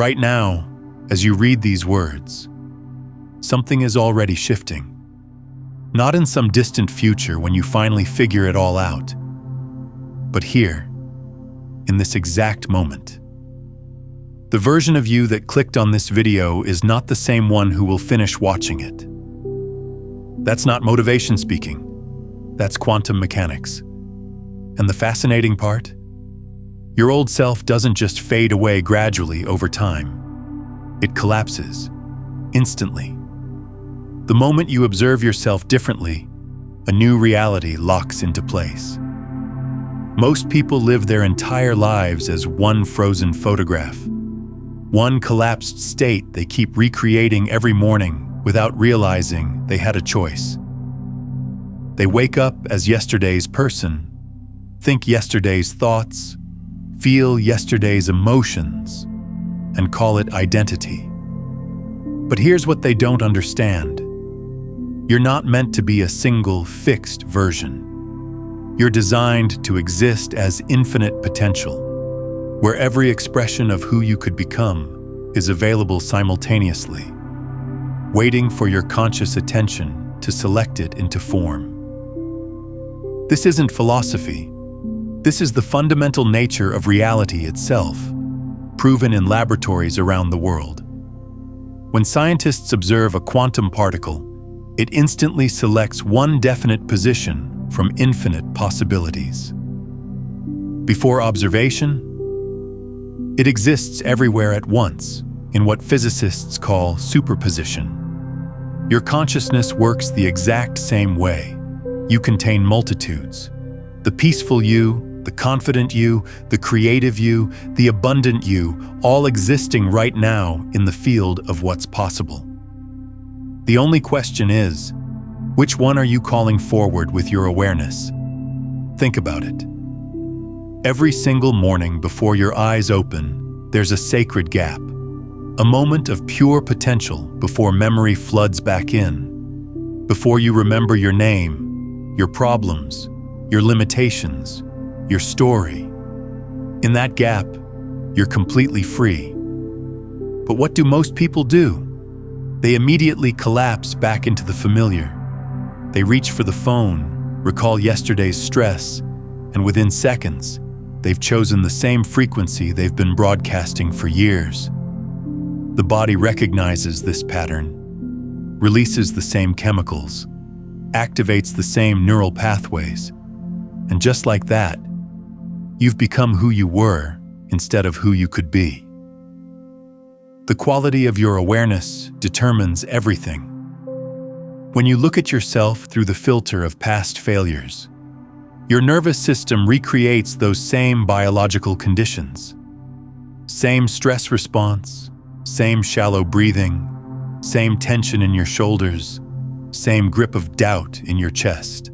Right now, as you read these words, something is already shifting. Not in some distant future when you finally figure it all out, but here, in this exact moment. The version of you that clicked on this video is not the same one who will finish watching it. That's not motivation speaking. That's quantum mechanics. And the fascinating part? Your old self doesn't just fade away gradually over time. It collapses, instantly. The moment you observe yourself differently, a new reality locks into place. Most people live their entire lives as one frozen photograph, one collapsed state they keep recreating every morning without realizing they had a choice. They wake up as yesterday's person, think yesterday's thoughts, feel yesterday's emotions, and call it identity. But here's what they don't understand. You're not meant to be a single, fixed version. You're designed to exist as infinite potential, where every expression of who you could become is available simultaneously, waiting for your conscious attention to select it into form. This isn't philosophy. This is the fundamental nature of reality itself, proven in laboratories around the world. When scientists observe a quantum particle, it instantly selects one definite position from infinite possibilities. Before observation, it exists everywhere at once, in what physicists call superposition. Your consciousness works the exact same way. You contain multitudes. The peaceful you, the confident you, the creative you, the abundant you, all existing right now in the field of what's possible. The only question is, which one are you calling forward with your awareness? Think about it. Every single morning before your eyes open, there's a sacred gap, a moment of pure potential before memory floods back in, before you remember your name, your problems, your limitations, your story. In that gap, you're completely free. But what do most people do? They immediately collapse back into the familiar. They reach for the phone, recall yesterday's stress, and within seconds, they've chosen the same frequency they've been broadcasting for years. The body recognizes this pattern, releases the same chemicals, activates the same neural pathways, and just like that, you've become who you were instead of who you could be. The quality of your awareness determines everything. When you look at yourself through the filter of past failures, your nervous system recreates those same biological conditions. Same stress response, same shallow breathing, same tension in your shoulders, same grip of doubt in your chest.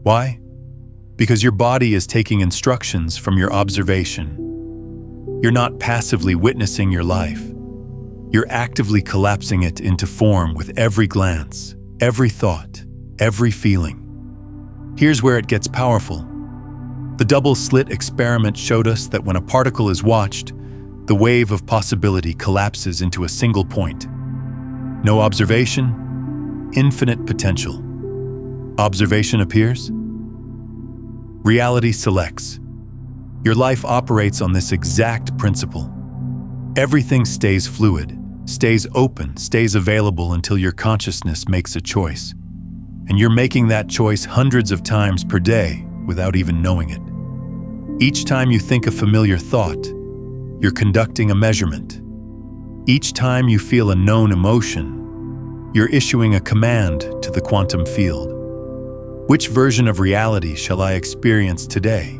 Why? Because your body is taking instructions from your observation. You're not passively witnessing your life. You're actively collapsing it into form with every glance, every thought, every feeling. Here's where it gets powerful. The double-slit experiment showed us that when a particle is watched, the wave of possibility collapses into a single point. No observation, infinite potential. Observation appears. Reality selects. Your life operates on this exact principle. Everything stays fluid, stays open, stays available until your consciousness makes a choice. And you're making that choice hundreds of times per day without even knowing it. Each time you think a familiar thought, you're conducting a measurement. Each time you feel a known emotion, you're issuing a command to the quantum field. Which version of reality shall I experience today?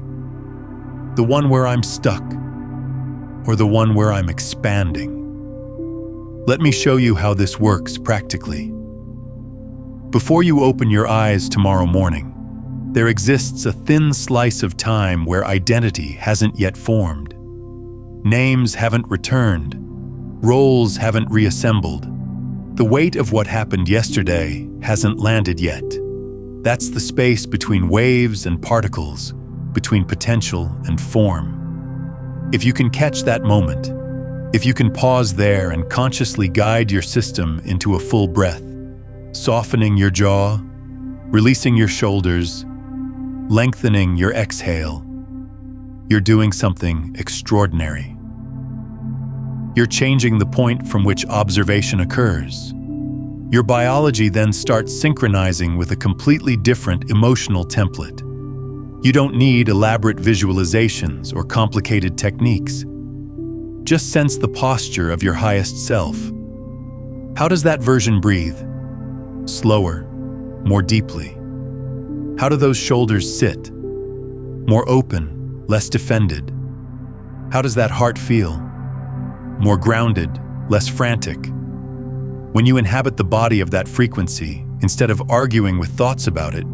The one where I'm stuck, or the one where I'm expanding? Let me show you how this works practically. Before you open your eyes tomorrow morning, there exists a thin slice of time where identity hasn't yet formed. Names haven't returned, roles haven't reassembled. The weight of what happened yesterday hasn't landed yet. That's the space between waves and particles, between potential and form. If you can catch that moment, If you can pause there and consciously guide your system into a full breath, softening your jaw, releasing your shoulders, lengthening your exhale, you're doing something extraordinary. You're changing the point from which observation occurs. Your biology then starts synchronizing with a completely different emotional template. You don't need elaborate visualizations or complicated techniques. Just sense the posture of your highest self. How does that version breathe? Slower, more deeply. How do those shoulders sit? More open, less defended. How does that heart feel? More grounded, less frantic. When you inhabit the body of that frequency, instead of arguing with thoughts about it,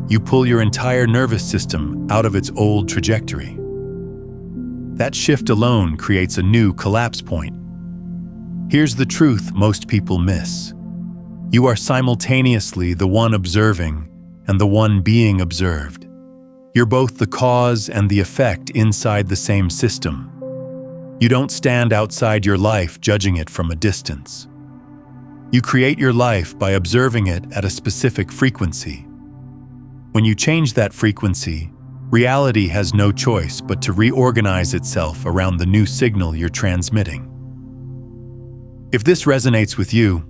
you pull your entire nervous system out of its old trajectory. That shift alone creates a new collapse point. Here's the truth most people miss. You are simultaneously the one observing and the one being observed. You're both the cause and the effect inside the same system. You don't stand outside your life judging it from a distance. You create your life by observing it at a specific frequency. When you change that frequency, reality has no choice but to reorganize itself around the new signal you're transmitting. If this resonates with you,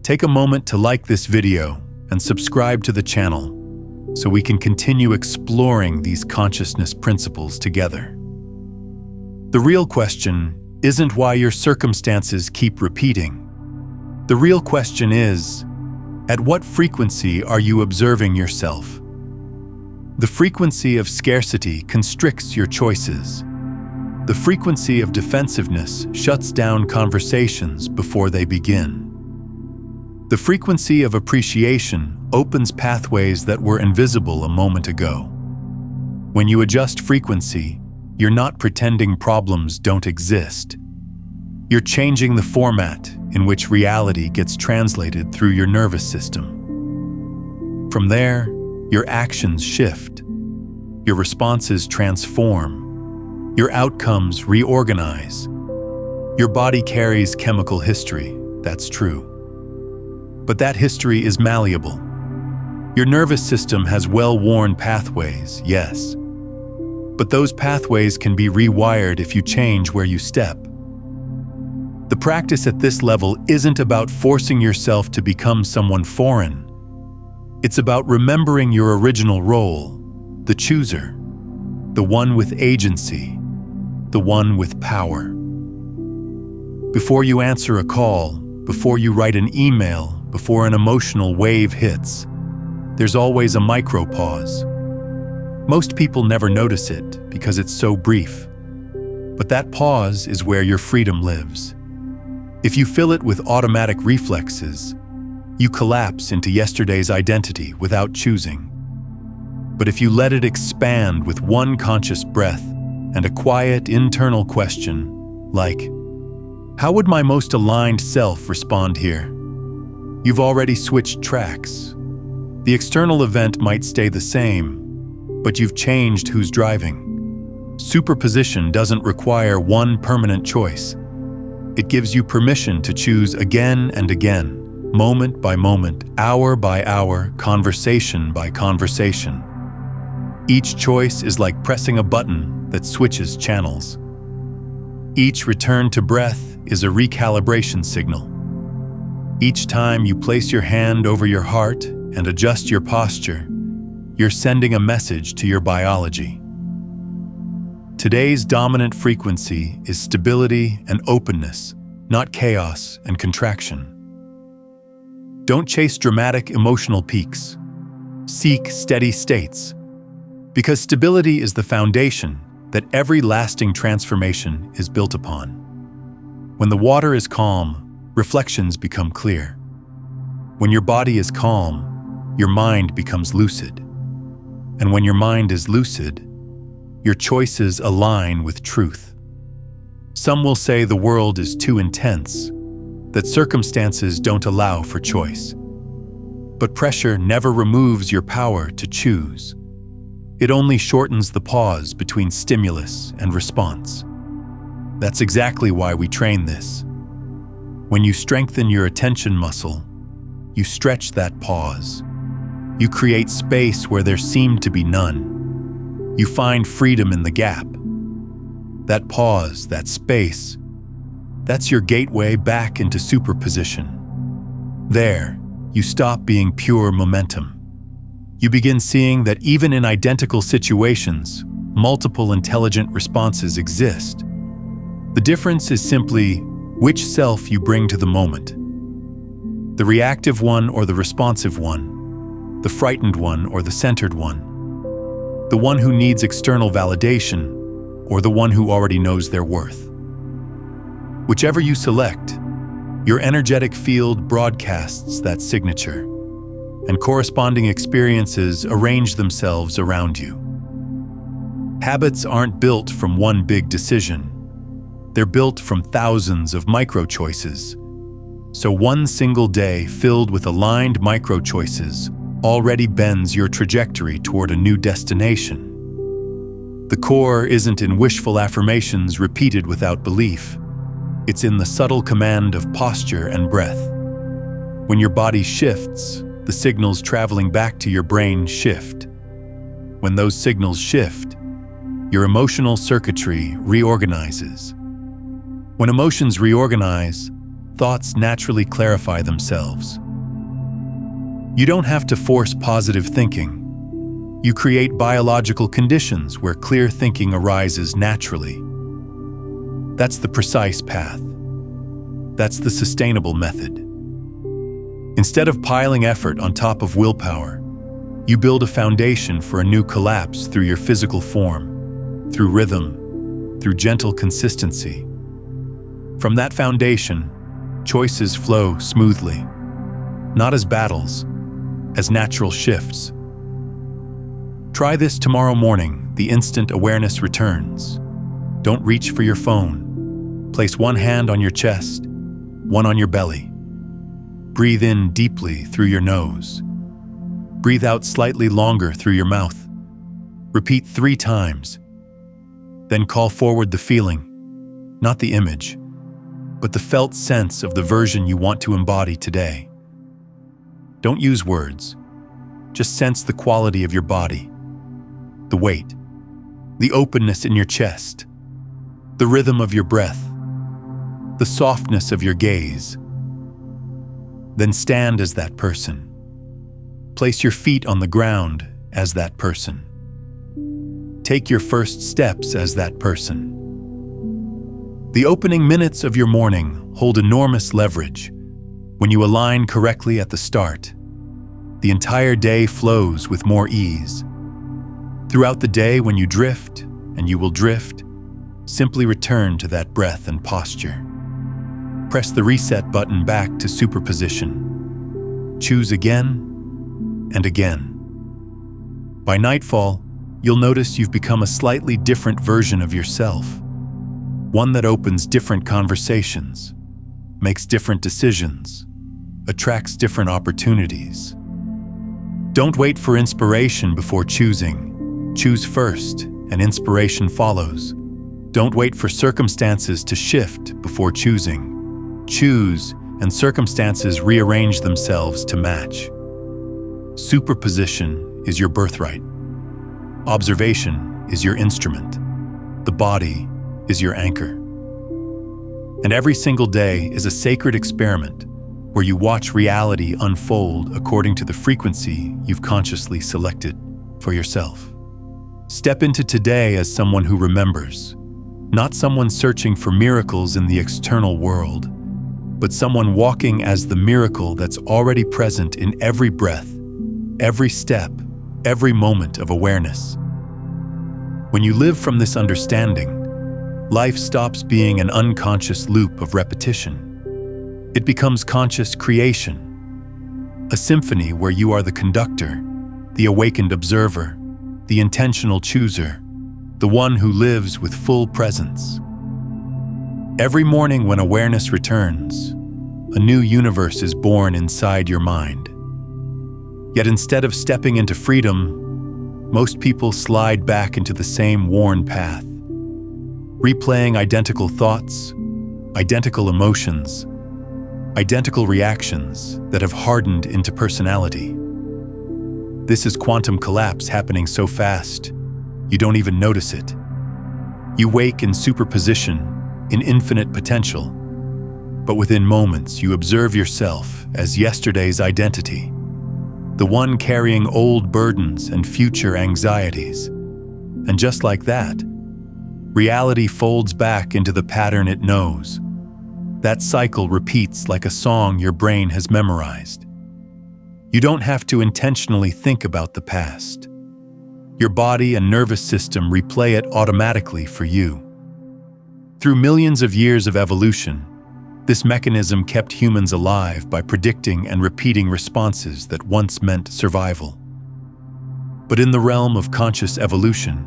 take a moment to like this video and subscribe to the channel so we can continue exploring these consciousness principles together. The real question isn't why your circumstances keep repeating. The real question is, at what frequency are you observing yourself? The frequency of scarcity constricts your choices. The frequency of defensiveness shuts down conversations before they begin. The frequency of appreciation opens pathways that were invisible a moment ago. When you adjust frequency, you're not pretending problems don't exist. You're changing the format in which reality gets translated through your nervous system. From there, your actions shift. Your responses transform. Your outcomes reorganize. Your body carries chemical history, that's true. But that history is malleable. Your nervous system has well-worn pathways, yes. But those pathways can be rewired if you change where you step. The practice at this level isn't about forcing yourself to become someone foreign. It's about remembering your original role, the chooser, the one with agency, the one with power. Before you answer a call, before you write an email, before an emotional wave hits, there's always a micro-pause. Most people never notice it because it's so brief. But that pause is where your freedom lives. If you fill it with automatic reflexes, you collapse into yesterday's identity without choosing. But if you let it expand with one conscious breath and a quiet internal question, like, how would my most aligned self respond here? You've already switched tracks. The external event might stay the same, but you've changed who's driving. Superposition doesn't require one permanent choice. It gives you permission to choose again and again, moment by moment, hour by hour, conversation by conversation. Each choice is like pressing a button that switches channels. Each return to breath is a recalibration signal. Each time you place your hand over your heart and adjust your posture, you're sending a message to your biology. Today's dominant frequency is stability and openness, not chaos and contraction. Don't chase dramatic emotional peaks. Seek steady states. Because stability is the foundation that every lasting transformation is built upon. When the water is calm, reflections become clear. When your body is calm, your mind becomes lucid. And when your mind is lucid, your choices align with truth. Some will say the world is too intense, that circumstances don't allow for choice. But pressure never removes your power to choose. It only shortens the pause between stimulus and response. That's exactly why we train this. When you strengthen your attention muscle, you stretch that pause. You create space where there seemed to be none. You find freedom in the gap. That pause, that space, that's your gateway back into superposition. There, you stop being pure momentum. You begin seeing that even in identical situations, multiple intelligent responses exist. The difference is simply which self you bring to the moment. The reactive one or the responsive one, the frightened one or the centered one, the one who needs external validation or the one who already knows their worth. Whichever you select, your energetic field broadcasts that signature, and corresponding experiences arrange themselves around you. Habits aren't built from one big decision. They're built from thousands of micro-choices. So one single day filled with aligned micro-choices already bends your trajectory toward a new destination. The core isn't in wishful affirmations repeated without belief. It's in the subtle command of posture and breath. When your body shifts, the signals traveling back to your brain shift. When those signals shift, your emotional circuitry reorganizes. When emotions reorganize, thoughts naturally clarify themselves. You don't have to force positive thinking. You create biological conditions where clear thinking arises naturally. That's the precise path. That's the sustainable method. Instead of piling effort on top of willpower, you build a foundation for a new collapse through your physical form, through rhythm, through gentle consistency. From that foundation, choices flow smoothly, not as battles, as natural shifts. Try this tomorrow morning, the instant awareness returns. Don't reach for your phone. Place one hand on your chest, one on your belly. Breathe in deeply through your nose. Breathe out slightly longer through your mouth. Repeat 3 times. Then call forward the feeling, not the image, but the felt sense of the version you want to embody today. Don't use words. Just sense the quality of your body, the weight, the openness in your chest, the rhythm of your breath, the softness of your gaze. Then stand as that person. Place your feet on the ground as that person. Take your first steps as that person. The opening minutes of your morning hold enormous leverage. When you align correctly at the start, the entire day flows with more ease. Throughout the day, when you drift, and you will drift, simply return to that breath and posture. Press the reset button back to superposition. Choose again and again. By nightfall, you'll notice you've become a slightly different version of yourself. One that opens different conversations, makes different decisions, attracts different opportunities. Don't wait for inspiration before choosing. Choose first, and inspiration follows. Don't wait for circumstances to shift before choosing. Choose, and circumstances rearrange themselves to match. Superposition is your birthright. Observation is your instrument. The body is your anchor. And every single day is a sacred experiment where you watch reality unfold according to the frequency you've consciously selected for yourself. Step into today as someone who remembers, not someone searching for miracles in the external world, but someone walking as the miracle that's already present in every breath, every step, every moment of awareness. When you live from this understanding, life stops being an unconscious loop of repetition. It becomes conscious creation, a symphony where you are the conductor, the awakened observer, the intentional chooser, the one who lives with full presence. Every morning when awareness returns, a new universe is born inside your mind. Yet instead of stepping into freedom, most people slide back into the same worn path. replaying identical thoughts, identical emotions, identical reactions that have hardened into personality. This is quantum collapse happening so fast, you don't even notice it. You wake in superposition, in infinite potential, but within moments you observe yourself as yesterday's identity, the one carrying old burdens and future anxieties. And just like that, reality folds back into the pattern it knows. That cycle repeats like a song your brain has memorized. You don't have to intentionally think about the past. Your body and nervous system replay it automatically for you. Through millions of years of evolution, this mechanism kept humans alive by predicting and repeating responses that once meant survival. But in the realm of conscious evolution,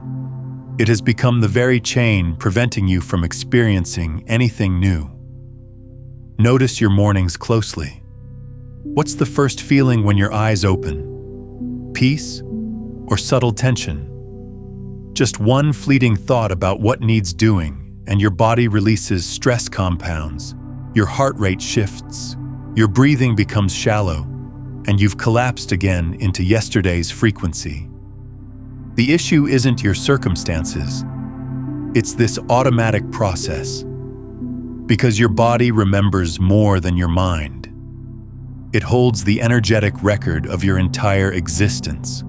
it has become the very chain preventing you from experiencing anything new. Notice your mornings closely. What's the first feeling when your eyes open? Peace or subtle tension? Just one fleeting thought about what needs doing, and your body releases stress compounds, your heart rate shifts, your breathing becomes shallow, and you've collapsed again into yesterday's frequency. The issue isn't your circumstances, it's this automatic process. Because your body remembers more than your mind. It holds the energetic record of your entire existence.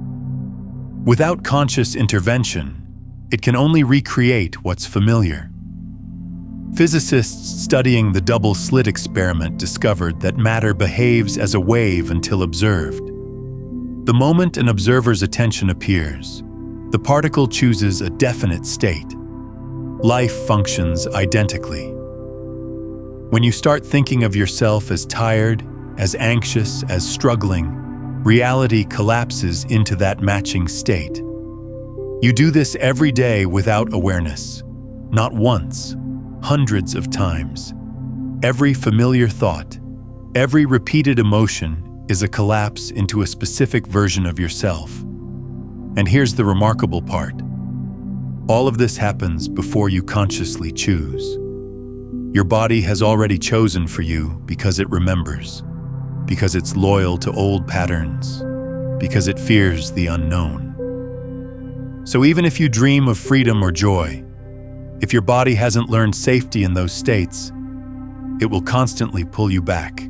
Without conscious intervention, it can only recreate what's familiar. Physicists studying the double-slit experiment discovered that matter behaves as a wave until observed. The moment an observer's attention appears, the particle chooses a definite state. Life functions identically. When you start thinking of yourself as tired, as anxious, as struggling, reality collapses into that matching state. You do this every day without awareness. Not once, hundreds of times. Every familiar thought, every repeated emotion is a collapse into a specific version of yourself. And here's the remarkable part. All of this happens before you consciously choose. Your body has already chosen for you because it remembers, because it's loyal to old patterns, because it fears the unknown. So even if you dream of freedom or joy, if your body hasn't learned safety in those states, it will constantly pull you back.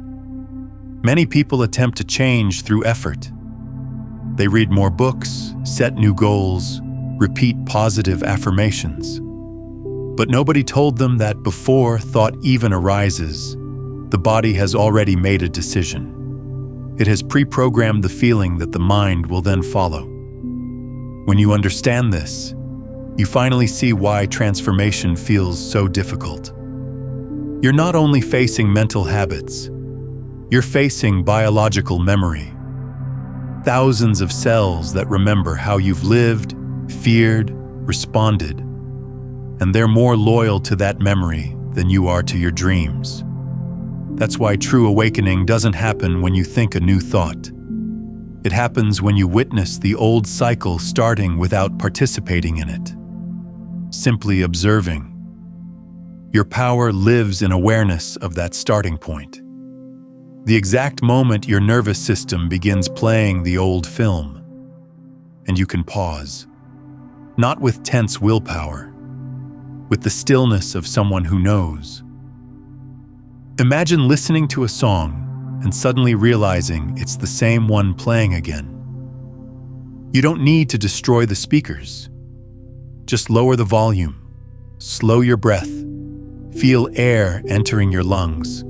Many people attempt to change through effort. They read more books, set new goals, repeat positive affirmations. But nobody told them that before thought even arises, the body has already made a decision. It has pre-programmed the feeling that the mind will then follow. When you understand this, you finally see why transformation feels so difficult. You're not only facing mental habits, you're facing biological memory. Thousands of cells that remember how you've lived, feared, responded. And they're more loyal to that memory than you are to your dreams. That's why true awakening doesn't happen when you think a new thought. It happens when you witness the old cycle starting without participating in it. Simply observing. Your power lives in awareness of that starting point. The exact moment your nervous system begins playing the old film. And you can pause. Not with tense willpower, with the stillness of someone who knows. Imagine listening to a song and suddenly realizing it's the same one playing again. You don't need to destroy the speakers. Just lower the volume, slow your breath, feel air entering your lungs,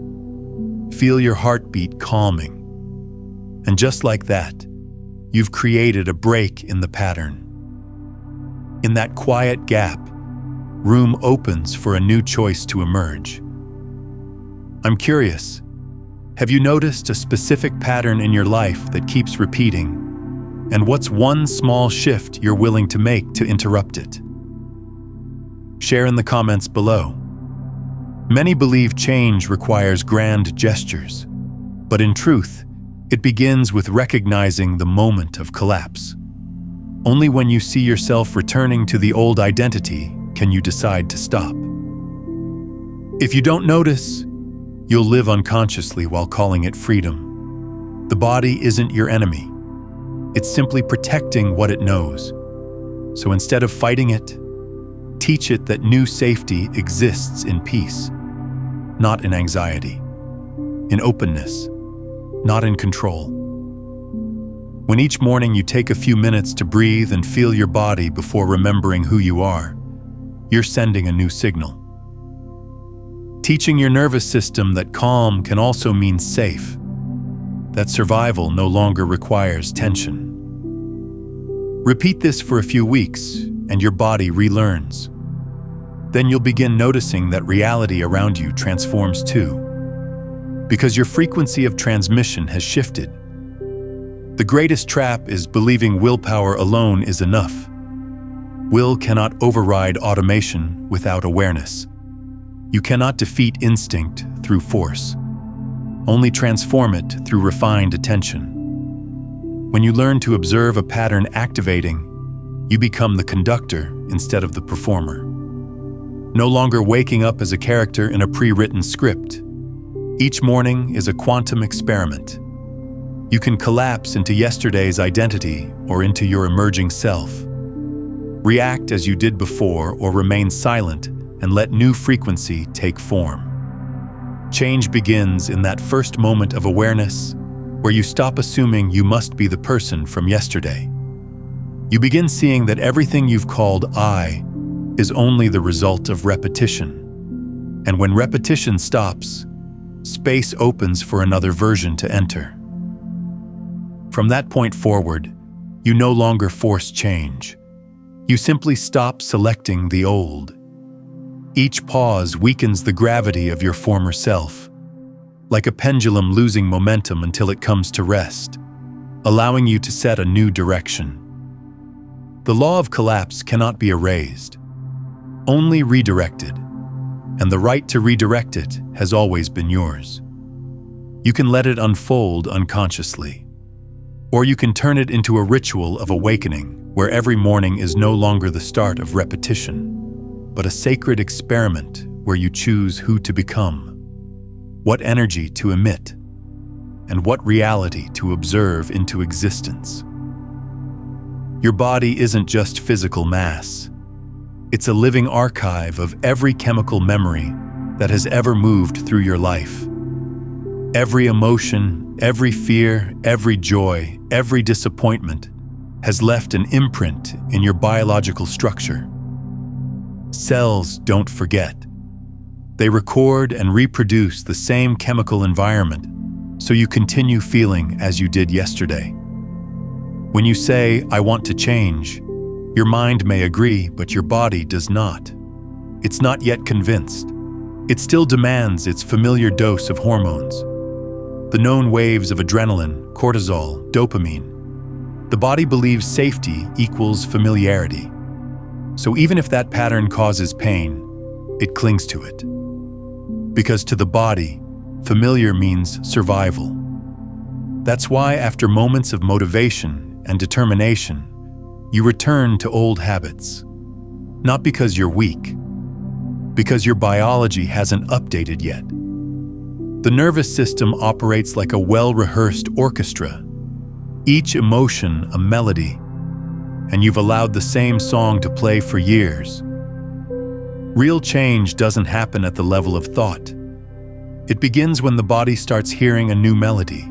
feel your heartbeat calming. And just like that, you've created a break in the pattern. In that quiet gap, room opens for a new choice to emerge. I'm curious, have you noticed a specific pattern in your life that keeps repeating? And what's one small shift you're willing to make to interrupt it? Share in the comments below. Many believe change requires grand gestures, but in truth, it begins with recognizing the moment of collapse. Only when you see yourself returning to the old identity can you decide to stop? If you don't notice, you'll live unconsciously while calling it freedom. The body isn't your enemy. It's simply protecting what it knows. So instead of fighting it, teach it that new safety exists in peace, not in anxiety, in openness, not in control. When each morning you take a few minutes to breathe and feel your body before remembering who you are, you're sending a new signal. Teaching your nervous system that calm can also mean safe, that survival no longer requires tension. Repeat this for a few weeks, and your body relearns. Then you'll begin noticing that reality around you transforms too, because your frequency of transmission has shifted. The greatest trap is believing willpower alone is enough. Will cannot override automation without awareness. You cannot defeat instinct through force. Only transform it through refined attention. When you learn to observe a pattern activating, you become the conductor instead of the performer. No longer waking up as a character in a pre-written script. Each morning is a quantum experiment. You can collapse into yesterday's identity or into your emerging self. React as you did before or remain silent and let new frequency take form. Change begins in that first moment of awareness where you stop assuming you must be the person from yesterday. You begin seeing that everything you've called I is only the result of repetition. And when repetition stops, space opens for another version to enter. From that point forward, you no longer force change. You simply stop selecting the old. Each pause weakens the gravity of your former self, like a pendulum losing momentum until it comes to rest, allowing you to set a new direction. The law of collapse cannot be erased, only redirected, and the right to redirect it has always been yours. You can let it unfold unconsciously, or you can turn it into a ritual of awakening where every morning is no longer the start of repetition, but a sacred experiment where you choose who to become, what energy to emit, and what reality to observe into existence. Your body isn't just physical mass. It's a living archive of every chemical memory that has ever moved through your life. Every emotion, every fear, every joy, every disappointment has left an imprint in your biological structure. Cells don't forget. They record and reproduce the same chemical environment, so you continue feeling as you did yesterday. When you say, "I want to change," your mind may agree, but your body does not. It's not yet convinced. It still demands its familiar dose of hormones. The known waves of adrenaline, cortisol, dopamine. The body believes safety equals familiarity. So even if that pattern causes pain, it clings to it. Because to the body, familiar means survival. That's why after moments of motivation and determination, you return to old habits. Not because you're weak, because your biology hasn't updated yet. The nervous system operates like a well-rehearsed orchestra, each emotion a melody, and you've allowed the same song to play for years. Real change doesn't happen at the level of thought. It begins when the body starts hearing a new melody.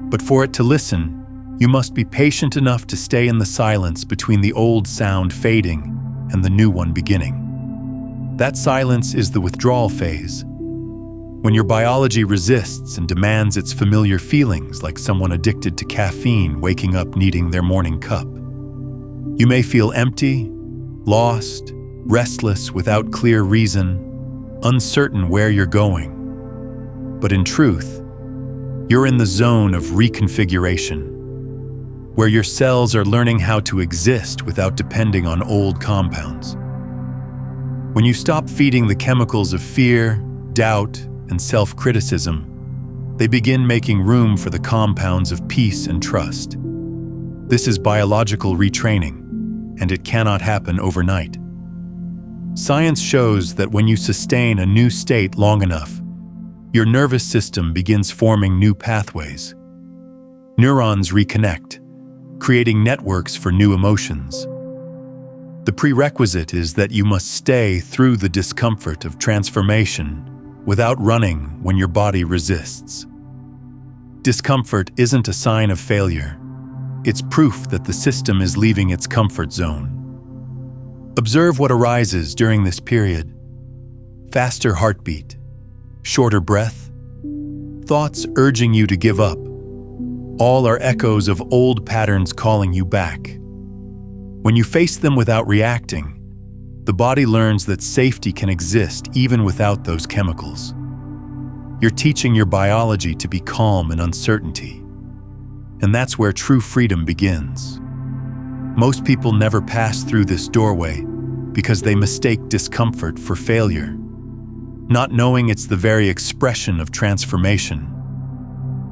But for it to listen, you must be patient enough to stay in the silence between the old sound fading and the new one beginning. That silence is the withdrawal phase, when your biology resists and demands its familiar feelings, like someone addicted to caffeine waking up needing their morning cup. You may feel empty, lost, restless without clear reason, uncertain where you're going. But in truth, you're in the zone of reconfiguration, where your cells are learning how to exist without depending on old compounds. When you stop feeding the chemicals of fear, doubt, and self-criticism, they begin making room for the compounds of peace and trust. This is biological retraining, and it cannot happen overnight. Science shows that when you sustain a new state long enough, your nervous system begins forming new pathways. Neurons reconnect, creating networks for new emotions. The prerequisite is that you must stay through the discomfort of transformation without running when your body resists. Discomfort isn't a sign of failure. It's proof that the system is leaving its comfort zone. Observe what arises during this period. Faster heartbeat, shorter breath, thoughts urging you to give up. All are echoes of old patterns calling you back. When you face them without reacting, the body learns that safety can exist even without those chemicals. You're teaching your biology to be calm in uncertainty. And that's where true freedom begins. Most people never pass through this doorway because they mistake discomfort for failure, not knowing it's the very expression of transformation.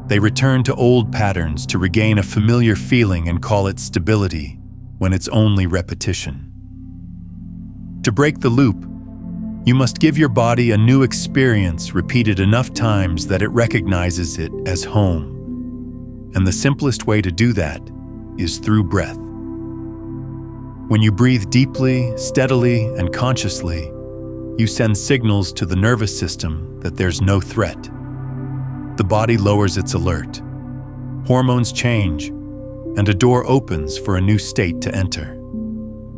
They return to old patterns to regain a familiar feeling and call it stability when it's only repetition. To break the loop, you must give your body a new experience repeated enough times that it recognizes it as home. And the simplest way to do that is through breath. When you breathe deeply, steadily, and consciously, you send signals to the nervous system that there's no threat. The body lowers its alert. Hormones change, and a door opens for a new state to enter.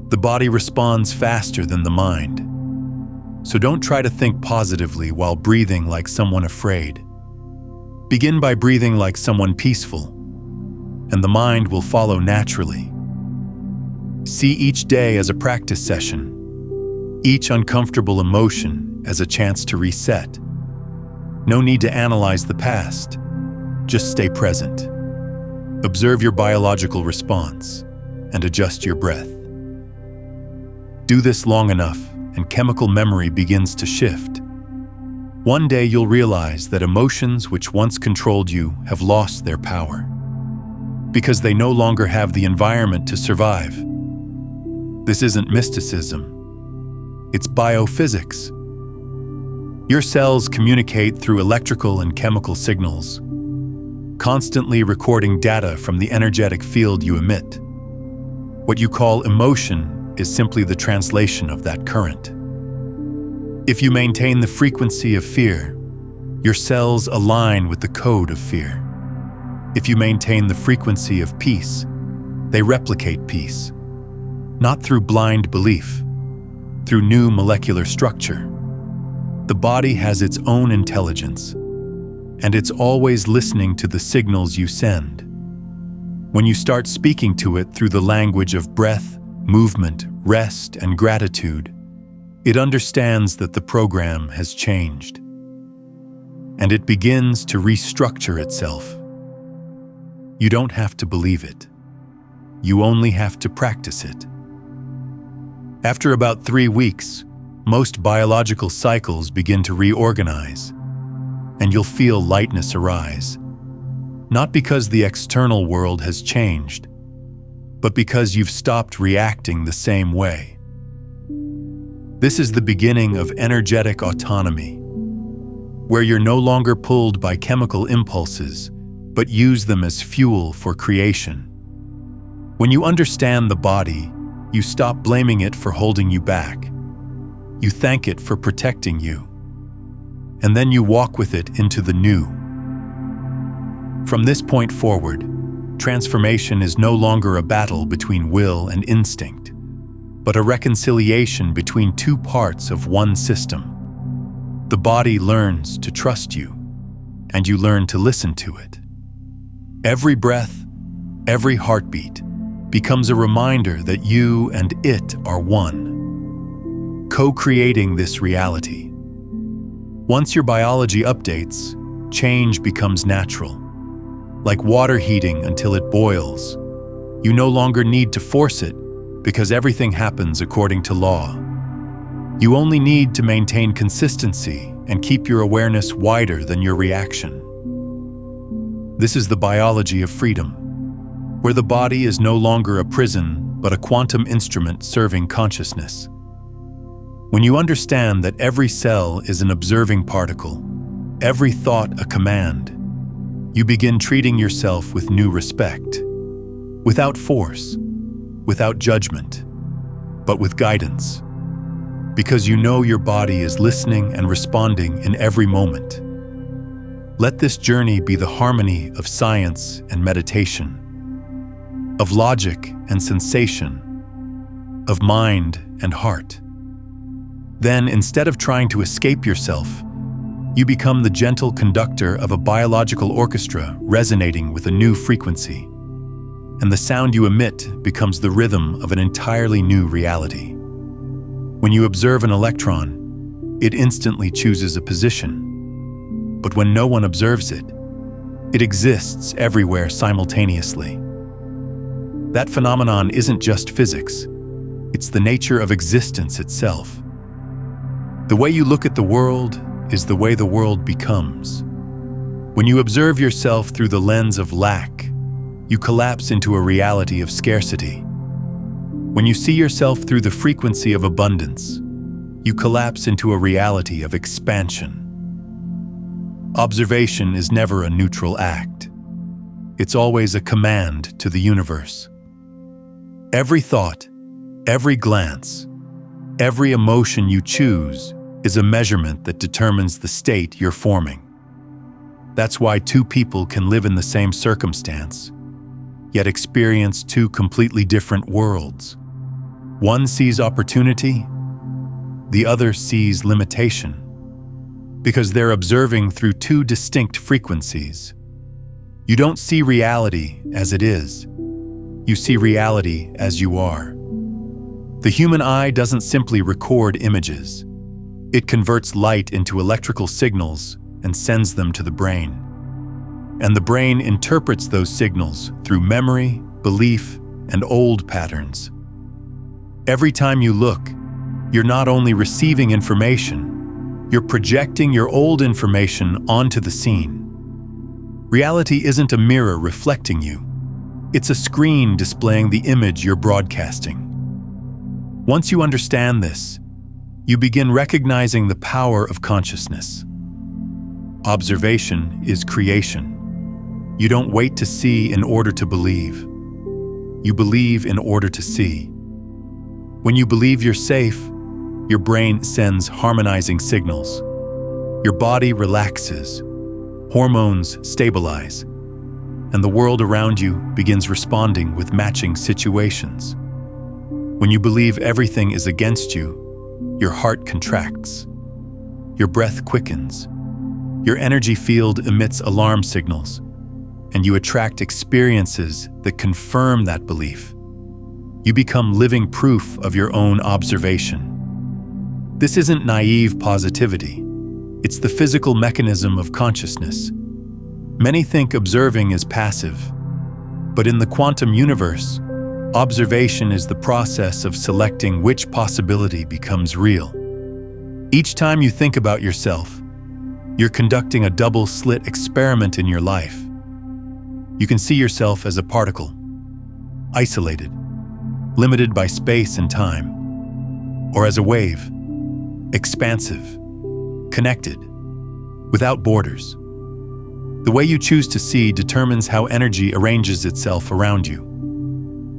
The body responds faster than the mind. So don't try to think positively while breathing like someone afraid. Begin by breathing like someone peaceful, and the mind will follow naturally. See each day as a practice session, each uncomfortable emotion as a chance to reset. No need to analyze the past, just stay present. Observe your biological response and adjust your breath. Do this long enough and chemical memory begins to shift. One day you'll realize that emotions which once controlled you have lost their power because they no longer have the environment to survive. This isn't mysticism. It's biophysics. Your cells communicate through electrical and chemical signals, constantly recording data from the energetic field you emit. What you call emotion is simply the translation of that current. If you maintain the frequency of fear, your cells align with the code of fear. If you maintain the frequency of peace, they replicate peace. Not through blind belief, through new molecular structure. The body has its own intelligence, and it's always listening to the signals you send. When you start speaking to it through the language of breath, movement, rest, and gratitude, it understands that the program has changed. And it begins to restructure itself. You don't have to believe it. You only have to practice it. After about 3 weeks, most biological cycles begin to reorganize, and you'll feel lightness arise. Not because the external world has changed, but because you've stopped reacting the same way. This is the beginning of energetic autonomy, where you're no longer pulled by chemical impulses, but use them as fuel for creation. When you understand the body, you stop blaming it for holding you back. You thank it for protecting you. And then you walk with it into the new. From this point forward, transformation is no longer a battle between will and instinct, but a reconciliation between two parts of one system. The body learns to trust you, and you learn to listen to it. Every breath, every heartbeat, becomes a reminder that you and it are one, co-creating this reality. Once your biology updates, change becomes natural. Like water heating until it boils, you no longer need to force it because everything happens according to law. You only need to maintain consistency and keep your awareness wider than your reaction. This is the biology of freedom, where the body is no longer a prison, but a quantum instrument serving consciousness. When you understand that every cell is an observing particle, every thought a command, you begin treating yourself with new respect, without force, without judgment, but with guidance, because you know your body is listening and responding in every moment. Let this journey be the harmony of science and meditation, of logic and sensation, of mind and heart. Then, instead of trying to escape yourself, you become the gentle conductor of a biological orchestra resonating with a new frequency, and the sound you emit becomes the rhythm of an entirely new reality. When you observe an electron, it instantly chooses a position, but when no one observes it, it exists everywhere simultaneously. That phenomenon isn't just physics, it's the nature of existence itself. The way you look at the world is the way the world becomes. When you observe yourself through the lens of lack, you collapse into a reality of scarcity. When you see yourself through the frequency of abundance, you collapse into a reality of expansion. Observation is never a neutral act. It's always a command to the universe. Every thought, every glance, every emotion you choose is a measurement that determines the state you're forming. That's why two people can live in the same circumstance, yet experience two completely different worlds. One sees opportunity, the other sees limitation, because they're observing through two distinct frequencies. You don't see reality as it is. You see reality as you are. The human eye doesn't simply record images. It converts light into electrical signals and sends them to the brain. And the brain interprets those signals through memory, belief, and old patterns. Every time you look, you're not only receiving information, you're projecting your old information onto the scene. Reality isn't a mirror reflecting you. It's a screen displaying the image you're broadcasting. Once you understand this, you begin recognizing the power of consciousness. Observation is creation. You don't wait to see in order to believe. You believe in order to see. When you believe you're safe, your brain sends harmonizing signals. Your body relaxes, hormones stabilize, and the world around you begins responding with matching situations. When you believe everything is against you, your heart contracts, your breath quickens, your energy field emits alarm signals, and you attract experiences that confirm that belief. You become living proof of your own observation. This isn't naive positivity. It's the physical mechanism of consciousness. Many think observing is passive, but in the quantum universe, observation is the process of selecting which possibility becomes real. Each time you think about yourself, you're conducting a double-slit experiment in your life. You can see yourself as a particle, isolated, limited by space and time, or as a wave, expansive, connected, without borders. The way you choose to see determines how energy arranges itself around you.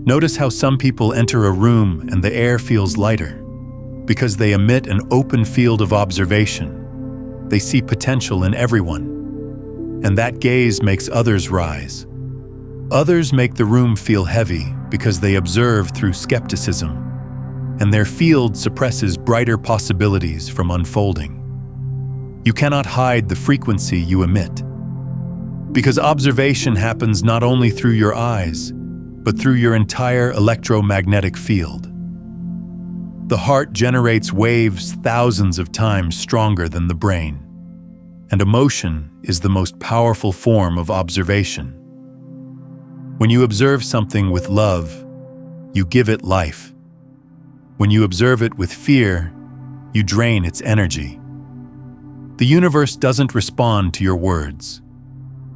Notice how some people enter a room and the air feels lighter, because they emit an open field of observation. They see potential in everyone, and that gaze makes others rise. Others make the room feel heavy because they observe through skepticism, and their field suppresses brighter possibilities from unfolding. You cannot hide the frequency you emit, because observation happens not only through your eyes, but through your entire electromagnetic field. The heart generates waves thousands of times stronger than the brain, and emotion is the most powerful form of observation. When you observe something with love, you give it life. When you observe it with fear, you drain its energy. The universe doesn't respond to your words.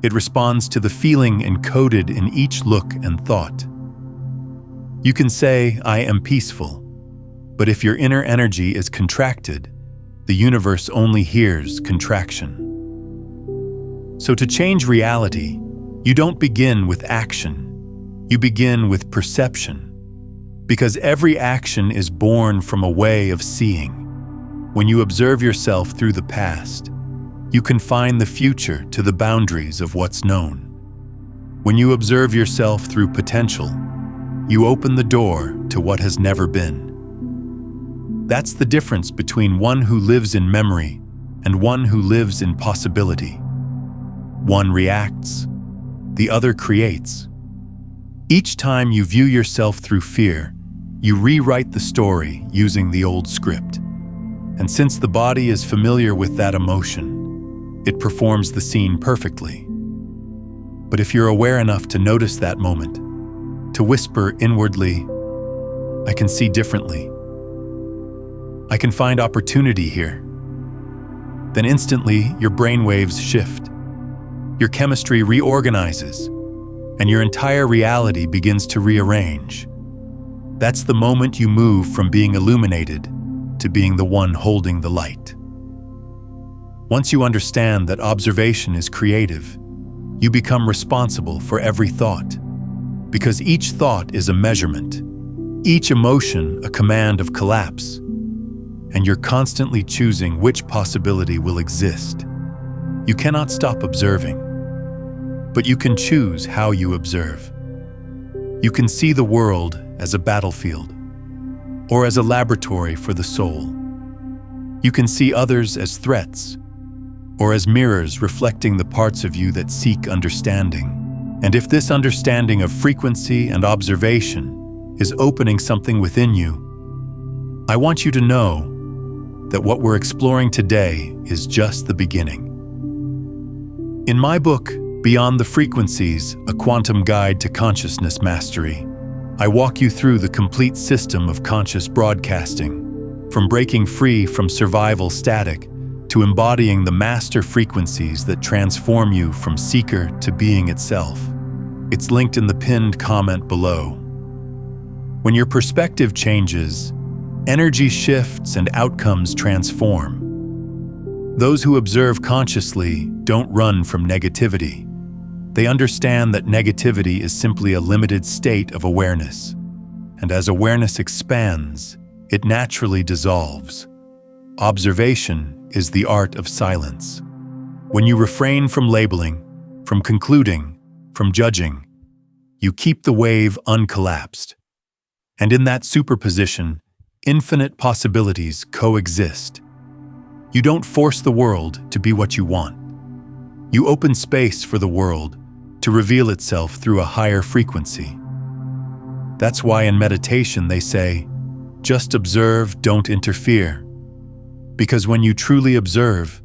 It responds to the feeling encoded in each look and thought. You can say, "I am peaceful," But if your inner energy is contracted, the universe only hears contraction. So to change reality, you don't begin with action, you begin with perception. Because every action is born from a way of seeing. When you observe yourself through the past, you confine the future to the boundaries of what's known. When you observe yourself through potential, you open the door to what has never been. That's the difference between one who lives in memory and one who lives in possibility. One reacts, the other creates. Each time you view yourself through fear, you rewrite the story using the old script. And since the body is familiar with that emotion, it performs the scene perfectly. But if you're aware enough to notice that moment, to whisper inwardly, "I can see differently. I can find opportunity here," then instantly your brainwaves shift. Your chemistry reorganizes, and your entire reality begins to rearrange. That's the moment you move from being illuminated to being the one holding the light. Once you understand that observation is creative, you become responsible for every thought, because each thought is a measurement, each emotion a command of collapse, and you're constantly choosing which possibility will exist. You cannot stop observing, but you can choose how you observe. You can see the world as a battlefield, or as a laboratory for the soul. You can see others as threats, or as mirrors reflecting the parts of you that seek understanding. And if this understanding of frequency and observation is opening something within you, I want you to know that what we're exploring today is just the beginning. In my book, Beyond the Frequencies, A Quantum Guide to Consciousness Mastery, I walk you through the complete system of conscious broadcasting, from breaking free from survival static to embodying the master frequencies that transform you from seeker to being itself. It's linked in the pinned comment below. When your perspective changes, energy shifts and outcomes transform. Those who observe consciously don't run from negativity. They understand that negativity is simply a limited state of awareness. And as awareness expands, it naturally dissolves. Observation is the art of silence. When you refrain from labeling, from concluding, from judging, you keep the wave uncollapsed. And in that superposition, infinite possibilities coexist. You don't force the world to be what you want. You open space for the world to reveal itself through a higher frequency. That's why in meditation they say, just observe, don't interfere. Because when you truly observe,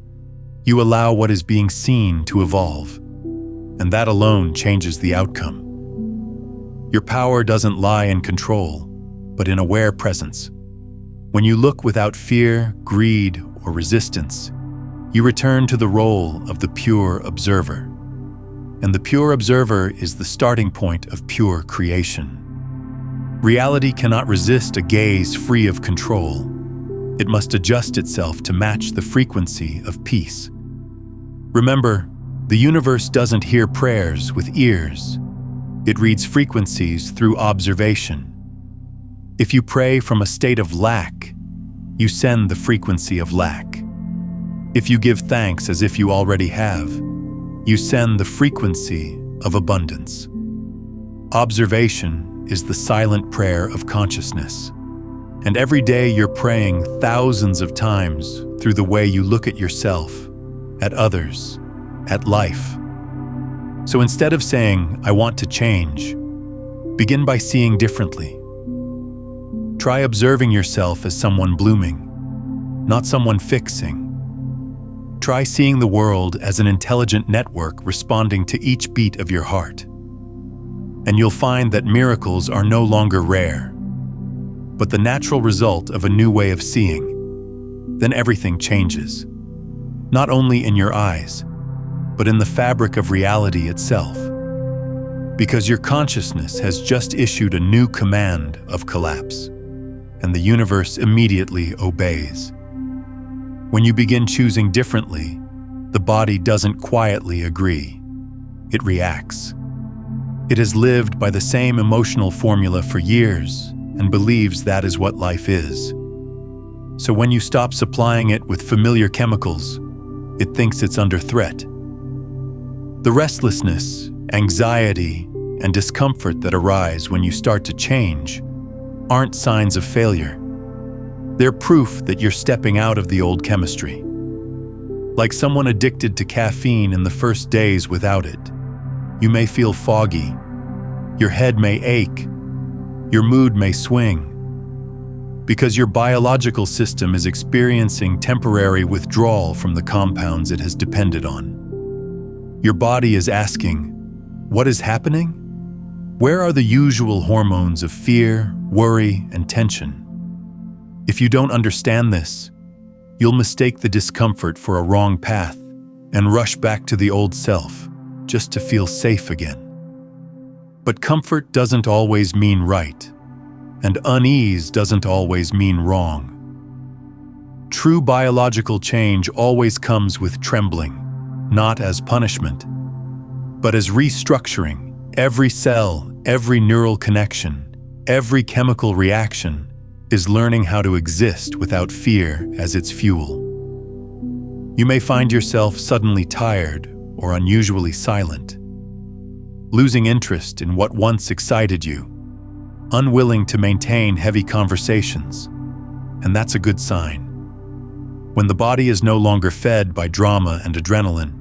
you allow what is being seen to evolve, and that alone changes the outcome. Your power doesn't lie in control, but in aware presence. When you look without fear, greed, or resistance, you return to the role of the pure observer. And the pure observer is the starting point of pure creation. Reality cannot resist a gaze free of control. It must adjust itself to match the frequency of peace. Remember, the universe doesn't hear prayers with ears. It reads frequencies through observation. If you pray from a state of lack, you send the frequency of lack. If you give thanks as if you already have, you send the frequency of abundance. Observation is the silent prayer of consciousness. And every day you're praying thousands of times through the way you look at yourself, at others, at life. So instead of saying, I want to change, begin by seeing differently. Try observing yourself as someone blooming, not someone fixing. Try seeing the world as an intelligent network responding to each beat of your heart. And you'll find that miracles are no longer rare, but the natural result of a new way of seeing. Then everything changes, not only in your eyes, but in the fabric of reality itself. Because your consciousness has just issued a new command of collapse. and the universe immediately obeys. When you begin choosing differently, the body doesn't quietly agree. It reacts. It has lived by the same emotional formula for years and believes that is what life is. So when you stop supplying it with familiar chemicals, it thinks it's under threat. The restlessness, anxiety, and discomfort that arise when you start to change aren't signs of failure. They're proof that you're stepping out of the old chemistry. Like someone addicted to caffeine in the first days without it, you may feel foggy, your head may ache, your mood may swing, because your biological system is experiencing temporary withdrawal from the compounds it has depended on. Your body is asking, what is happening? Where are the usual hormones of fear, worry, and tension? If you don't understand this, you'll mistake the discomfort for a wrong path and rush back to the old self just to feel safe again. But comfort doesn't always mean right, and unease doesn't always mean wrong. True biological change always comes with trembling, not as punishment, but as restructuring. Every cell, every neural connection, every chemical reaction is learning how to exist without fear as its fuel. You may find yourself suddenly tired or unusually silent, losing interest in what once excited you, unwilling to maintain heavy conversations, and that's a good sign. When the body is no longer fed by drama and adrenaline,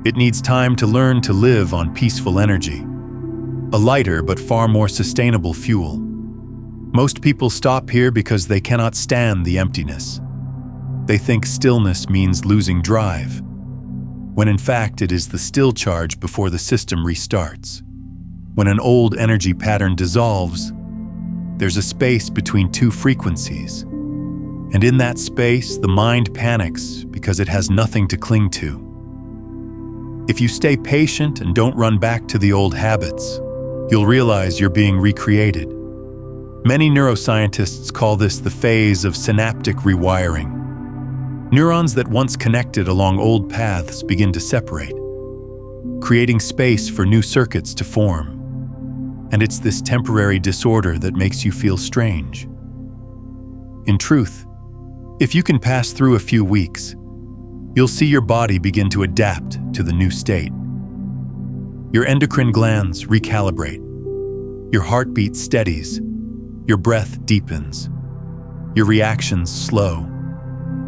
it needs time to learn to live on peaceful energy, a lighter but far more sustainable fuel. Most people stop here because they cannot stand the emptiness. They think stillness means losing drive, when in fact it is the still charge before the system restarts. When an old energy pattern dissolves, there's a space between two frequencies. And in that space, the mind panics because it has nothing to cling to. If you stay patient and don't run back to the old habits, you'll realize you're being recreated. Many neuroscientists call this the phase of synaptic rewiring. Neurons that once connected along old paths begin to separate, creating space for new circuits to form. And it's this temporary disorder that makes you feel strange. In truth, if you can pass through a few weeks, you'll see your body begin to adapt to the new state. Your endocrine glands recalibrate, your heartbeat steadies, your breath deepens, your reactions slow,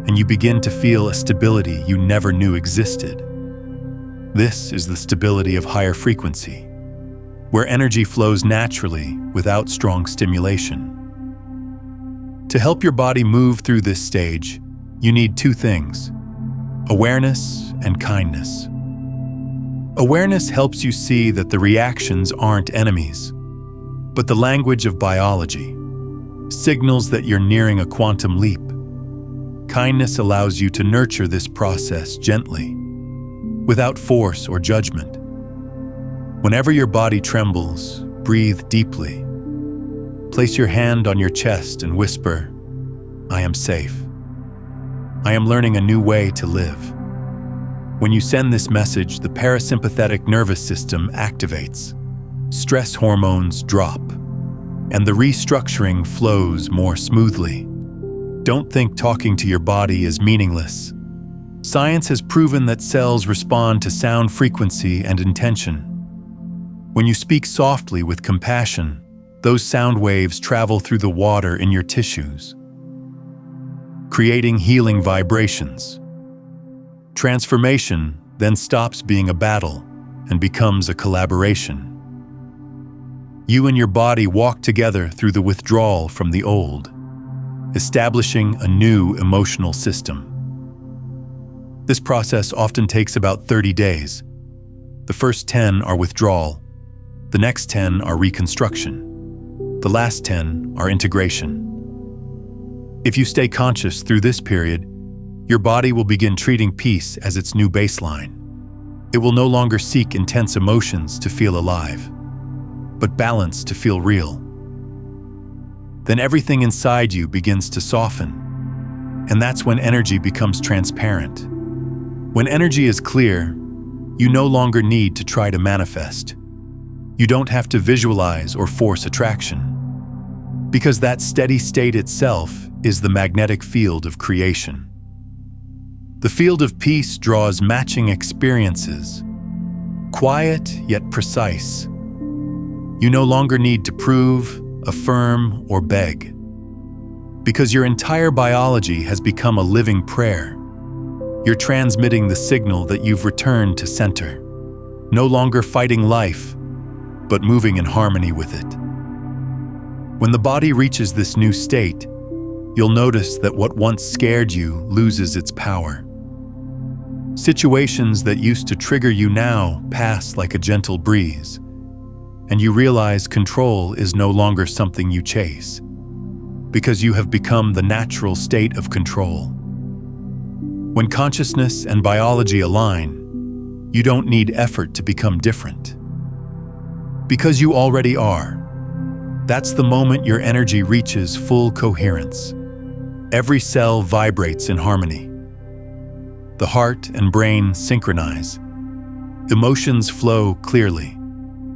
and you begin to feel a stability you never knew existed. This is the stability of higher frequency, where energy flows naturally without strong stimulation. To help your body move through this stage, you need two things: awareness and kindness. Awareness helps you see that the reactions aren't enemies, but the language of biology, signals that you're nearing a quantum leap. Kindness allows you to nurture this process gently, without force or judgment. Whenever your body trembles, breathe deeply. Place your hand on your chest and whisper, "I am safe. I am learning a new way to live." When you send this message, the parasympathetic nervous system activates, stress hormones drop, and the restructuring flows more smoothly. Don't think talking to your body is meaningless. Science has proven that cells respond to sound frequency and intention. When you speak softly with compassion, those sound waves travel through the water in your tissues, creating healing vibrations. Transformation then stops being a battle and becomes a collaboration. You and your body walk together through the withdrawal from the old, establishing a new emotional system. This process often takes about 30 days. The first 10 are withdrawal, the next 10 are reconstruction, the last 10 are integration. If you stay conscious through this period, your body will begin treating peace as its new baseline. It will no longer seek intense emotions to feel alive, but balance to feel real. then everything inside you begins to soften. And that's when energy becomes transparent. When energy is clear, you no longer need to try to manifest. You don't have to visualize or force attraction, because that steady state itself is the magnetic field of creation. The field of peace draws matching experiences, quiet yet precise. You no longer need to prove, affirm, or beg, because your entire biology has become a living prayer. You're transmitting the signal that you've returned to center, no longer fighting life, but moving in harmony with it. When the body reaches this new state, you'll notice that what once scared you loses its power. Situations that used to trigger you now pass like a gentle breeze, and you realize control is no longer something you chase, because you have become the natural state of control. When consciousness and biology align, you don't need effort to become different, because you already are. That's the moment your energy reaches full coherence. Every cell vibrates in harmony. The heart and brain synchronize. Emotions flow clearly,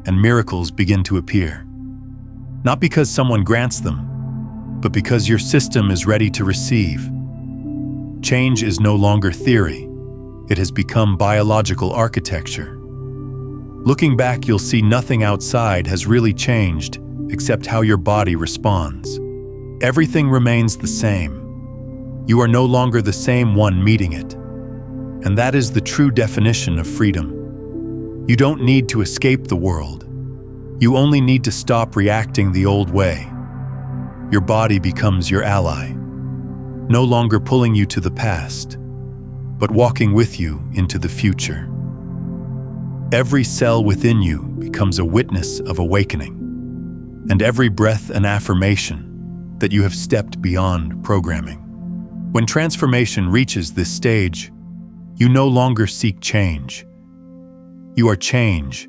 and miracles begin to appear. Not because someone grants them, but because your system is ready to receive. Change is no longer theory. It has become biological architecture. Looking back, you'll see nothing outside has really changed except how your body responds. Everything remains the same. You are no longer the same one meeting it. And that is the true definition of freedom. You don't need to escape the world. You only need to stop reacting the old way. Your body becomes your ally, no longer pulling you to the past, but walking with you into the future. Every cell within you becomes a witness of awakening, and every breath an affirmation that you have stepped beyond programming. When transformation reaches this stage, you no longer seek change. You are change.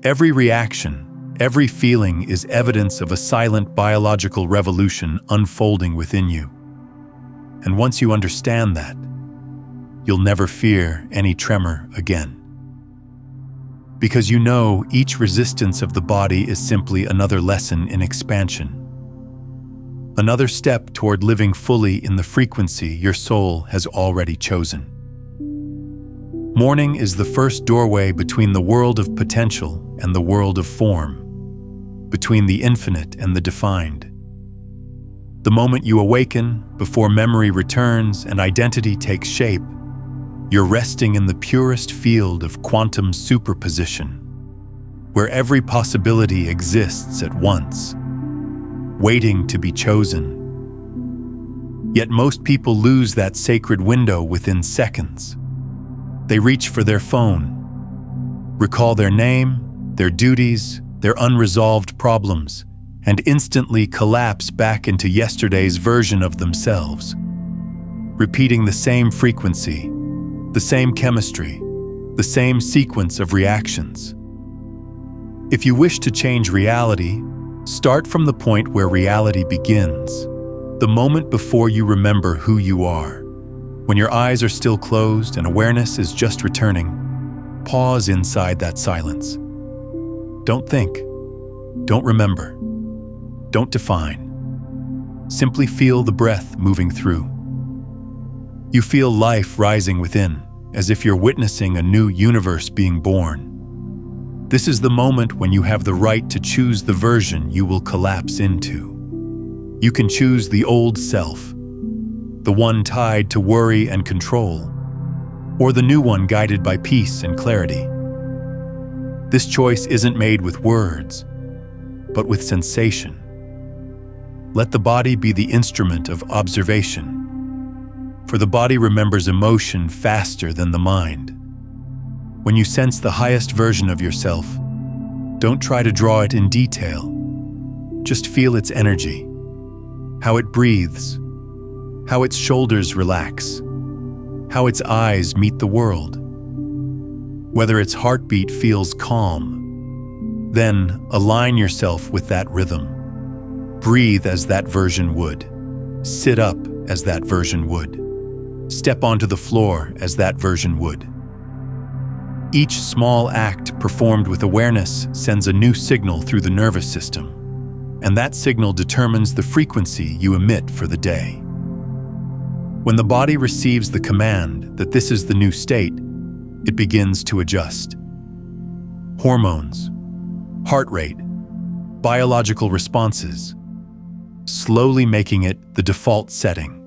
Every reaction, every feeling is evidence of a silent biological revolution unfolding within you. And once you understand that, you'll never fear any tremor again. Because you know each resistance of the body is simply another lesson in expansion. Another step toward living fully in the frequency your soul has already chosen. Morning is the first doorway between the world of potential and the world of form, between the infinite and the defined. The moment you awaken, before memory returns and identity takes shape, you're resting in the purest field of quantum superposition, where every possibility exists at once, waiting to be chosen. Yet most people lose that sacred window within seconds. They reach for their phone, recall their name, their duties, their unresolved problems, and instantly collapse back into yesterday's version of themselves, repeating the same frequency, the same chemistry, the same sequence of reactions. If you wish to change reality, start from the point where reality begins, the moment before you remember who you are. When your eyes are still closed and awareness is just returning, pause inside that silence. Don't think. Don't remember. Don't define. Simply feel the breath moving through. You feel life rising within, as if you're witnessing a new universe being born. This is the moment when you have the right to choose the version you will collapse into. You can choose the old self, the one tied to worry and control, or the new one guided by peace and clarity. This choice isn't made with words, but with sensation. Let the body be the instrument of observation, for the body remembers emotion faster than the mind. When you sense the highest version of yourself, don't try to draw it in detail. Just feel its energy, how it breathes, how its shoulders relax, how its eyes meet the world, whether its heartbeat feels calm. Then align yourself with that rhythm. Breathe as that version would. Sit up as that version would. Step onto the floor as that version would. Each small act performed with awareness sends a new signal through the nervous system, and that signal determines the frequency you emit for the day. When the body receives the command that this is the new state, it begins to adjust. Hormones, heart rate, biological responses, slowly making it the default setting.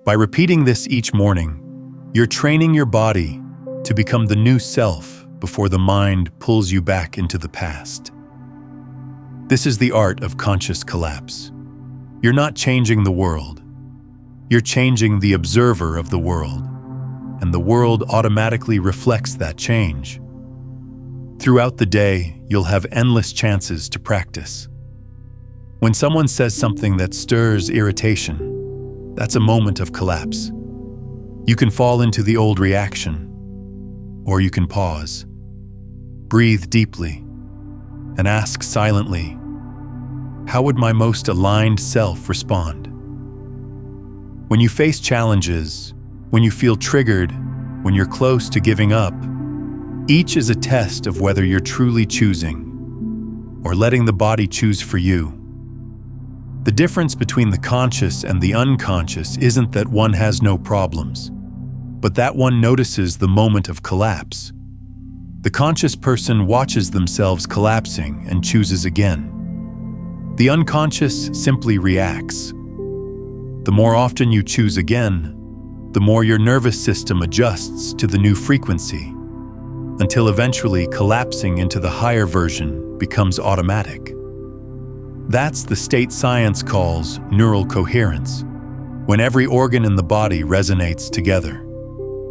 By repeating this each morning, you're training your body to become the new self before the mind pulls you back into the past. This is the art of conscious collapse. You're not changing the world. You're changing the observer of the world, and the world automatically reflects that change. Throughout the day, you'll have endless chances to practice. When someone says something that stirs irritation, that's a moment of collapse. You can fall into the old reaction, or you can pause, breathe deeply, and ask silently, how would my most aligned self respond? When you face challenges, when you feel triggered, when you're close to giving up, each is a test of whether you're truly choosing or letting the body choose for you. The difference between the conscious and the unconscious isn't that one has no problems, but that one notices the moment of collapse. The conscious person watches themselves collapsing and chooses again. The unconscious simply reacts. The more often you choose again, the more your nervous system adjusts to the new frequency, until eventually collapsing into the higher version becomes automatic. That's the state science calls neural coherence, when every organ in the body resonates together.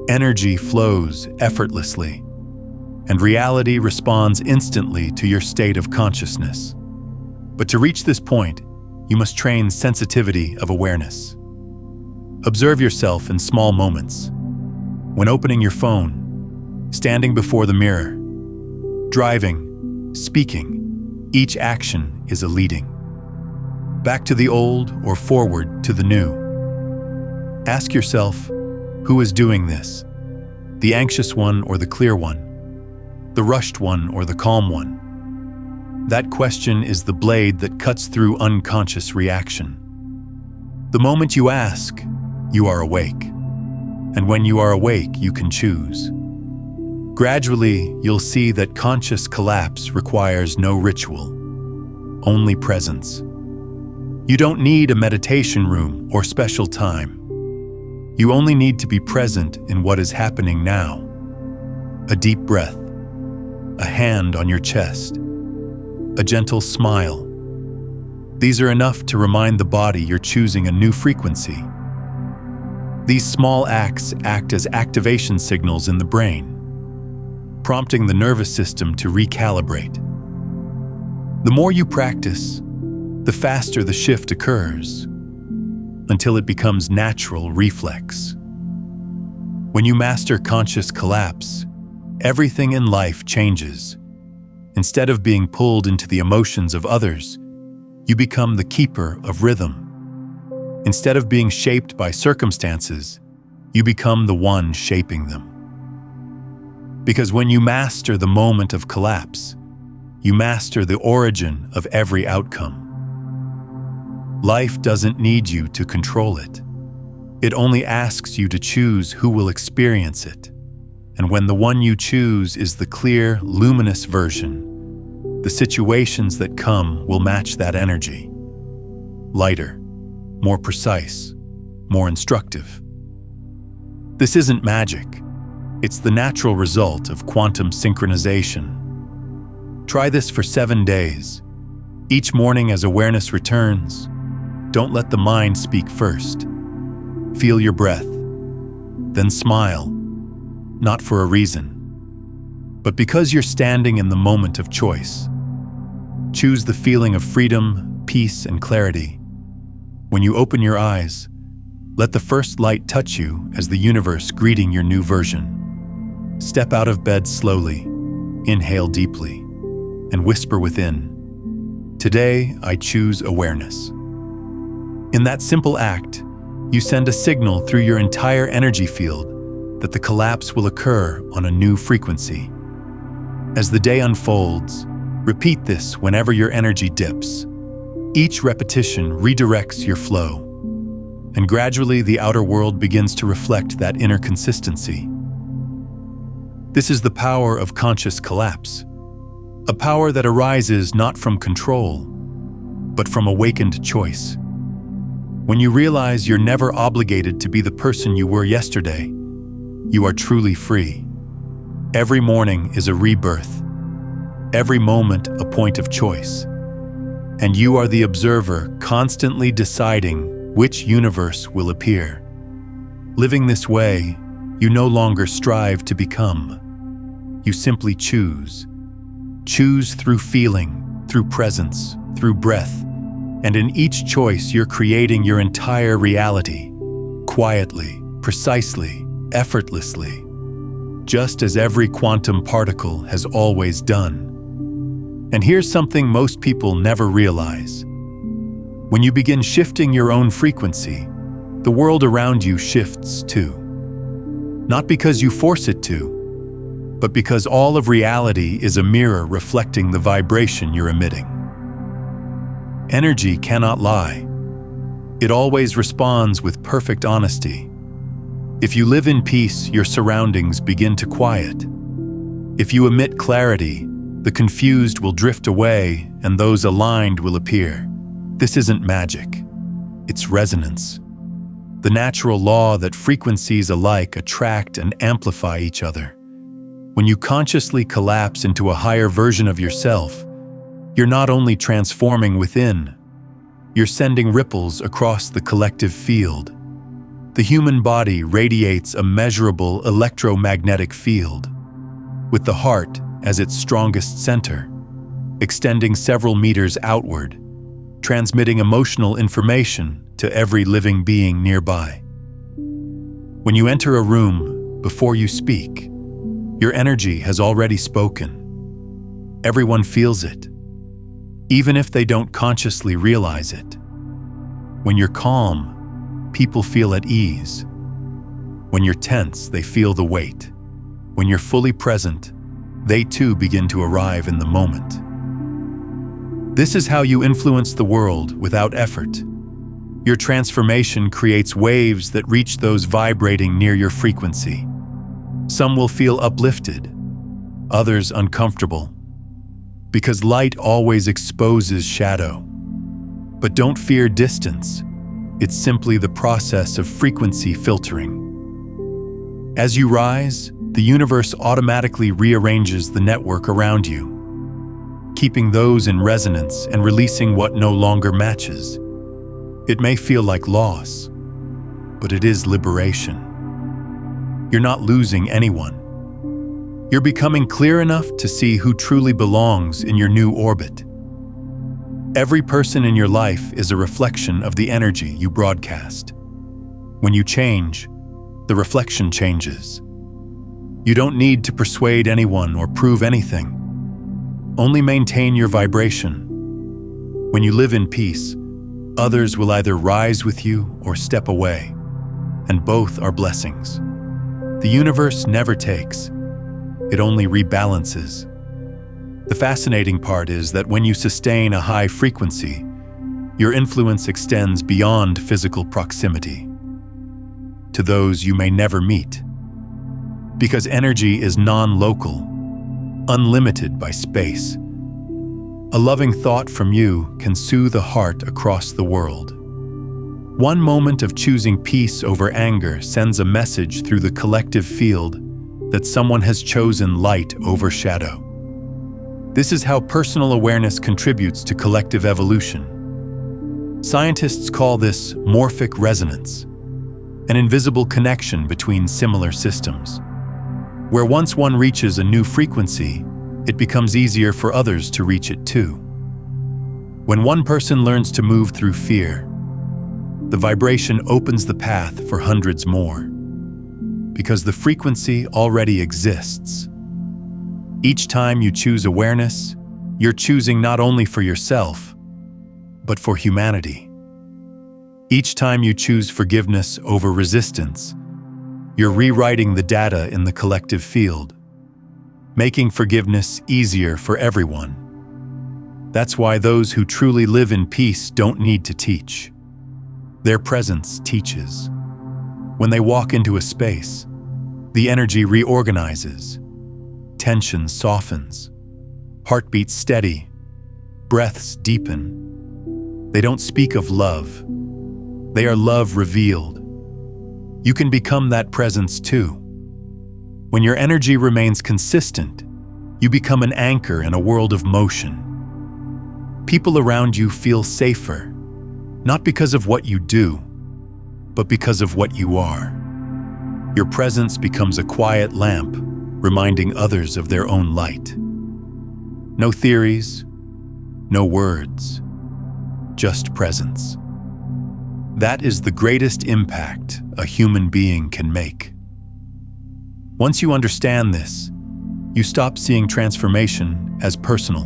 Energy flows effortlessly, and reality responds instantly to your state of consciousness. But to reach this point, you must train sensitivity of awareness. Observe yourself in small moments. When opening your phone, standing before the mirror, driving, speaking, each action is a leading. Back to the old or forward to the new. Ask yourself, who is doing this? The anxious one or the clear one? The rushed one or the calm one? That question is the blade that cuts through unconscious reaction. The moment you ask, you are awake. And when you are awake, you can choose. Gradually, you'll see that conscious collapse requires no ritual, only presence. You don't need a meditation room or special time. You only need to be present in what is happening now. A deep breath, a hand on your chest, a gentle smile. These are enough to remind the body you're choosing a new frequency. These small acts act as activation signals in the brain, prompting the nervous system to recalibrate. The more you practice, the faster the shift occurs, until it becomes natural reflex. When you master conscious collapse, everything in life changes. Instead of being pulled into the emotions of others, you become the keeper of rhythm. Instead of being shaped by circumstances, you become the one shaping them. Because when you master the moment of collapse, you master the origin of every outcome. Life doesn't need you to control it. It only asks you to choose who will experience it. And when the one you choose is the clear, luminous version, the situations that come will match that energy. Lighter, more precise, more instructive. This isn't magic. It's the natural result of quantum synchronization. Try this for 7 days. Each morning as awareness returns, don't let the mind speak first. Feel your breath, then smile, not for a reason, but because you're standing in the moment of choice. Choose the feeling of freedom, peace, and clarity. When you open your eyes, let the first light touch you as the universe greeting your new version. Step out of bed slowly, inhale deeply, and whisper within, Today, I choose awareness. In that simple act, you send a signal through your entire energy field that the collapse will occur on a new frequency. As the day unfolds, repeat this whenever your energy dips. Each repetition redirects your flow, and gradually the outer world begins to reflect that inner consistency. This is the power of conscious collapse, a power that arises not from control, but from awakened choice. When you realize you're never obligated to be the person you were yesterday, you are truly free. Every morning is a rebirth, every moment a point of choice, and you are the observer constantly deciding which universe will appear. Living this way, you no longer strive to become. You simply choose. Choose through feeling, through presence, through breath, and in each choice you're creating your entire reality, quietly, precisely, effortlessly, just as every quantum particle has always done. And here's something most people never realize. When you begin shifting your own frequency, the world around you shifts too. Not because you force it to, but because all of reality is a mirror reflecting the vibration you're emitting. Energy cannot lie. It always responds with perfect honesty. If you live in peace, your surroundings begin to quiet. If you emit clarity, the confused will drift away and those aligned will appear. This isn't magic. It's resonance. The natural law that frequencies alike attract and amplify each other. When you consciously collapse into a higher version of yourself, you're not only transforming within, you're sending ripples across the collective field. The human body radiates a measurable electromagnetic field, with the heart as its strongest center, extending several meters outward, transmitting emotional information to every living being nearby. When you enter a room, before you speak, your energy has already spoken. Everyone feels it, even if they don't consciously realize it. When you're calm, people feel at ease. When you're tense, they feel the weight. When you're fully present, they too begin to arrive in the moment. This is how you influence the world without effort. Your transformation creates waves that reach those vibrating near your frequency. Some will feel uplifted, others uncomfortable, because light always exposes shadow. But don't fear distance. It's simply the process of frequency filtering. As you rise, the universe automatically rearranges the network around you, keeping those in resonance and releasing what no longer matches. It may feel like loss, but it is liberation. You're not losing anyone. You're becoming clear enough to see who truly belongs in your new orbit. Every person in your life is a reflection of the energy you broadcast. When you change, the reflection changes. You don't need to persuade anyone or prove anything. Only maintain your vibration. When you live in peace, others will either rise with you or step away, and both are blessings. The universe never takes, it only rebalances. The fascinating part is that when you sustain a high frequency, your influence extends beyond physical proximity to those you may never meet. Because energy is non-local, unlimited by space. A loving thought from you can soothe a heart across the world. One moment of choosing peace over anger sends a message through the collective field that someone has chosen light over shadow. This is how personal awareness contributes to collective evolution. Scientists call this morphic resonance, an invisible connection between similar systems. Where once one reaches a new frequency, it becomes easier for others to reach it too. When one person learns to move through fear, the vibration opens the path for hundreds more, because the frequency already exists. Each time you choose awareness, you're choosing not only for yourself, but for humanity. Each time you choose forgiveness over resistance, you're rewriting the data in the collective field, making forgiveness easier for everyone. That's why those who truly live in peace don't need to teach. Their presence teaches. When they walk into a space, the energy reorganizes, tension softens, heartbeats steady, breaths deepen. They don't speak of love. They are love revealed. You can become that presence too. When your energy remains consistent, you become an anchor in a world of motion. People around you feel safer, not because of what you do, but because of what you are. Your presence becomes a quiet lamp, reminding others of their own light. No theories, no words, just presence. That is the greatest impact a human being can make. Once you understand this, you stop seeing transformation as personal,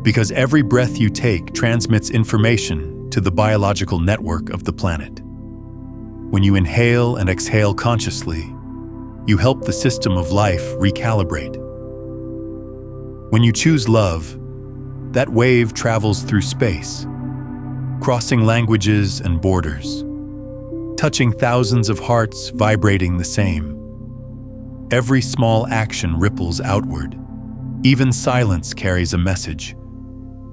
because every breath you take transmits information to the biological network of the planet. When you inhale and exhale consciously, you help the system of life recalibrate. When you choose love, that wave travels through space, crossing languages and borders, touching thousands of hearts vibrating the same. Every small action ripples outward. Even silence carries a message.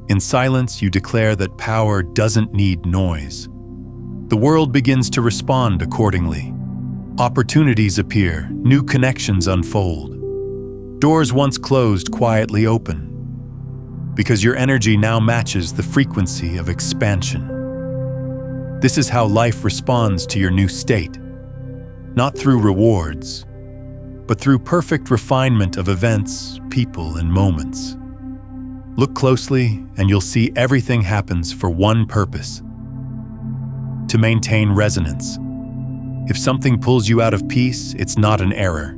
In silence, you declare that power doesn't need noise. The world begins to respond accordingly. Opportunities appear, new connections unfold. Doors once closed quietly open, because your energy now matches the frequency of expansion. This is how life responds to your new state, not through rewards, but through perfect refinement of events, people, and moments. Look closely, and you'll see everything happens for one purpose: to maintain resonance. If something pulls you out of peace, it's not an error,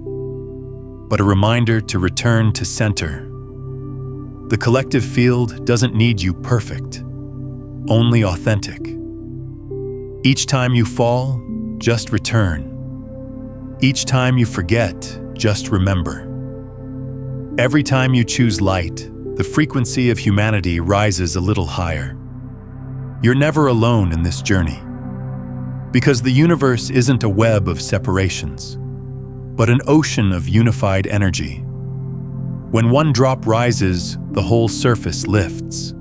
but a reminder to return to center. The collective field doesn't need you perfect, only authentic. Each time you fall, just return. Each time you forget, just remember. Every time you choose light, the frequency of humanity rises a little higher. You're never alone in this journey, because the universe isn't a web of separations, but an ocean of unified energy. When one drop rises, the whole surface lifts.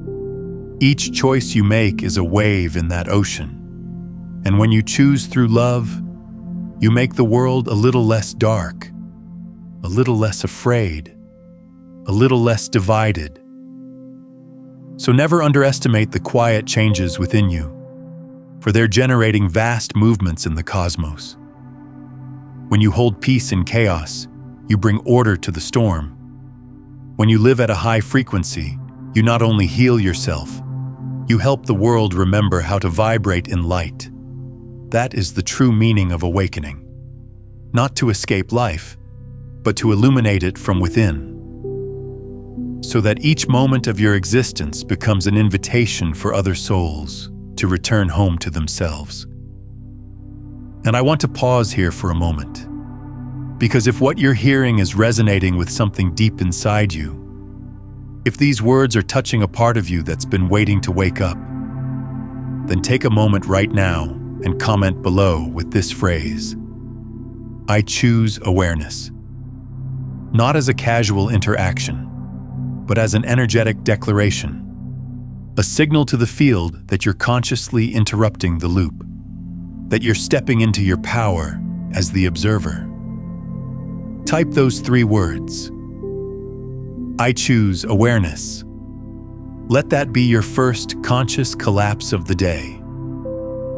Each choice you make is a wave in that ocean. And when you choose through love, you make the world a little less dark, a little less afraid, a little less divided. So never underestimate the quiet changes within you, for they're generating vast movements in the cosmos. When you hold peace in chaos, you bring order to the storm. When you live at a high frequency, you not only heal yourself, you help the world remember how to vibrate in light. That is the true meaning of awakening. Not to escape life, but to illuminate it from within, so that each moment of your existence becomes an invitation for other souls to return home to themselves. And I want to pause here for a moment, because if what you're hearing is resonating with something deep inside you, if these words are touching a part of you that's been waiting to wake up, then take a moment right now and comment below with this phrase: I choose awareness. Not as a casual interaction, but as an energetic declaration, a signal to the field that you're consciously interrupting the loop, that you're stepping into your power as the observer. Type those 3 words: I choose awareness. Let that be your first conscious collapse of the day,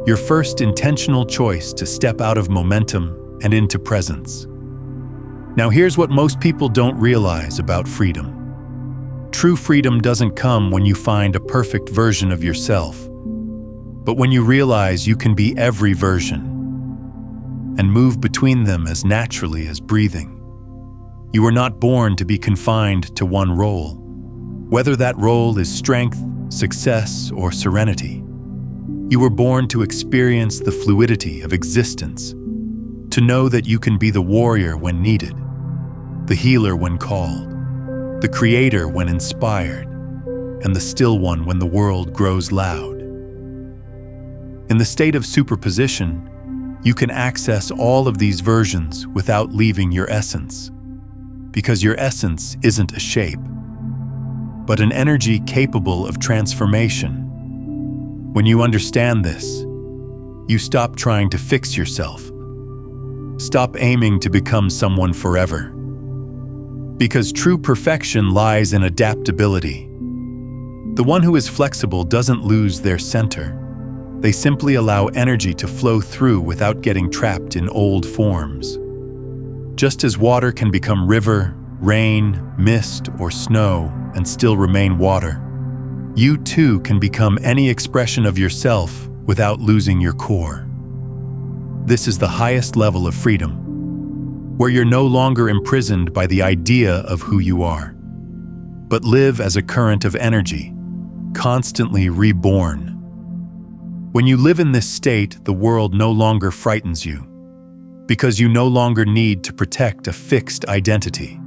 your first intentional choice to step out of momentum and into presence. Now here's what most people don't realize about freedom. True freedom doesn't come when you find a perfect version of yourself, but when you realize you can be every version and move between them as naturally as breathing. You were not born to be confined to one role, whether that role is strength, success, or serenity. You were born to experience the fluidity of existence, to know that you can be the warrior when needed, the healer when called, the creator when inspired, and the still one when the world grows loud. In the state of superposition, you can access all of these versions without leaving your essence, because your essence isn't a shape, but an energy capable of transformation. When you understand this, you stop trying to fix yourself. Stop aiming to become someone forever. Because true perfection lies in adaptability. The one who is flexible doesn't lose their center. They simply allow energy to flow through without getting trapped in old forms. Just as water can become river, rain, mist, or snow and still remain water, you too can become any expression of yourself without losing your core. This is the highest level of freedom, where you're no longer imprisoned by the idea of who you are, but live as a current of energy, constantly reborn. When you live in this state, the world no longer frightens you, because you no longer need to protect a fixed identity.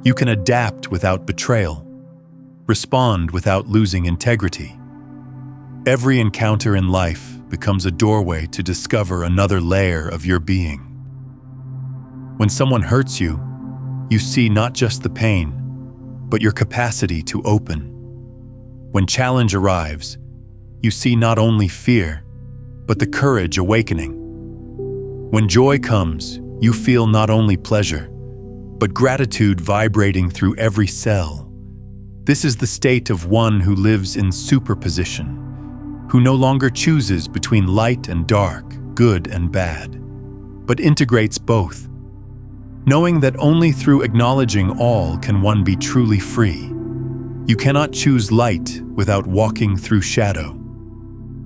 You can adapt without betrayal, respond without losing integrity. Every encounter in life becomes a doorway to discover another layer of your being. When someone hurts you, you see not just the pain, but your capacity to open. When challenge arrives, you see not only fear, but the courage awakening. When joy comes, you feel not only pleasure, but gratitude vibrating through every cell. This is the state of one who lives in superposition, who no longer chooses between light and dark, good and bad, but integrates both, knowing that only through acknowledging all can one be truly free. You cannot choose light without walking through shadow,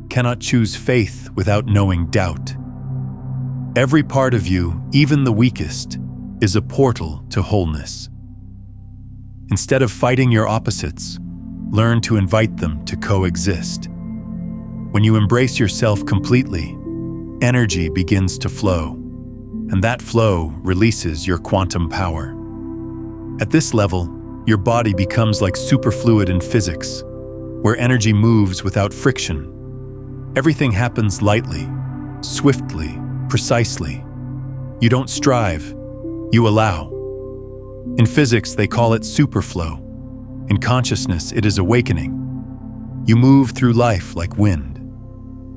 cannot choose faith without knowing doubt. Every part of you, even the weakest, is a portal to wholeness. Instead of fighting your opposites, learn to invite them to coexist. When you embrace yourself completely, energy begins to flow, and that flow releases your quantum power. At this level, your body becomes like superfluid in physics, where energy moves without friction. Everything happens lightly, swiftly, precisely. You don't strive, you allow. In physics, they call it superflow. In consciousness, it is awakening. You move through life like wind,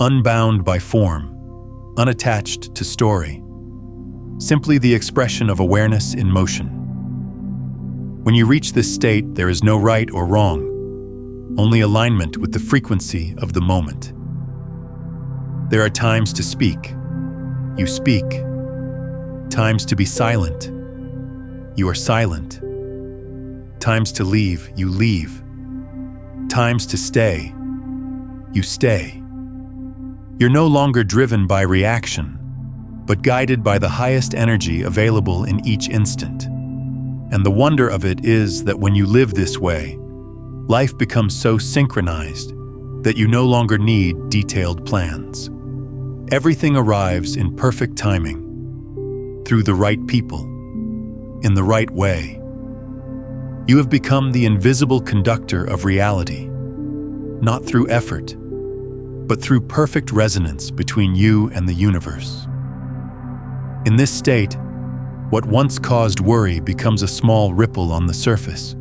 unbound by form, unattached to story. Simply the expression of awareness in motion. When you reach this state, there is no right or wrong, only alignment with the frequency of the moment. There are times to speak. You speak. Times to be silent. You are silent. Times to leave. You leave. Times to stay. You stay. You're no longer driven by reaction, but guided by the highest energy available in each instant. And the wonder of it is that when you live this way, life becomes so synchronized that you no longer need detailed plans. Everything arrives in perfect timing, through the right people, in the right way. You have become the invisible conductor of reality, not through effort, but through perfect resonance between you and the universe. In this state, what once caused worry becomes a small ripple on the surface,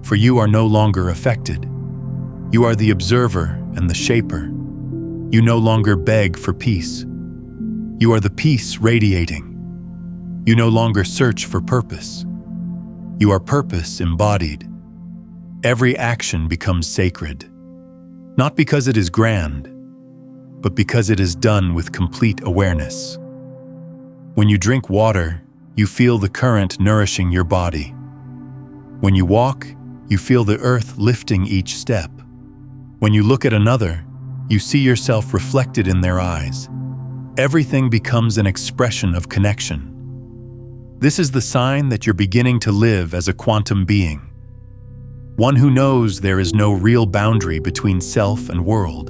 for you are no longer affected. You are the observer and the shaper. You no longer beg for peace. You are the peace radiating. You no longer search for purpose. You are purpose embodied. Every action becomes sacred, not because it is grand, but because it is done with complete awareness. When you drink water, you feel the current nourishing your body. When you walk, you feel the earth lifting each step. When you look at another, you see yourself reflected in their eyes. Everything becomes an expression of connection. This is the sign that you're beginning to live as a quantum being. one who knows there is no real boundary between self and world.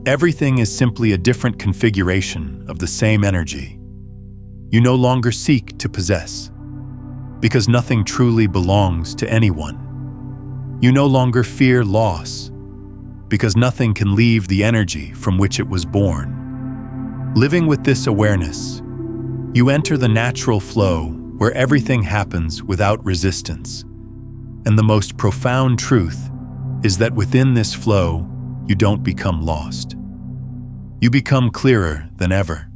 Everything is simply a different configuration of the same energy. You no longer seek to possess, because nothing truly belongs to anyone. You no longer fear loss, because nothing can leave the energy from which it was born. Living with this awareness, you enter the natural flow where everything happens without resistance. And the most profound truth is that within this flow, you don't become lost. You become clearer than ever,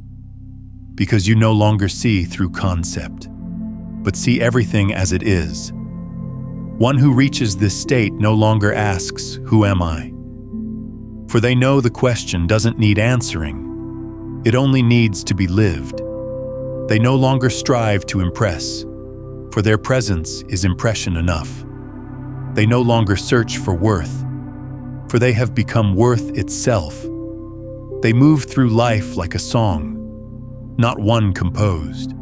because you no longer see through concept, but see everything as it is. One who reaches this state no longer asks, "Who am I?" For they know the question doesn't need answering. It only needs to be lived. They no longer strive to impress, for their presence is impression enough. They no longer search for worth, for they have become worth itself. They move through life like a song, not one composed,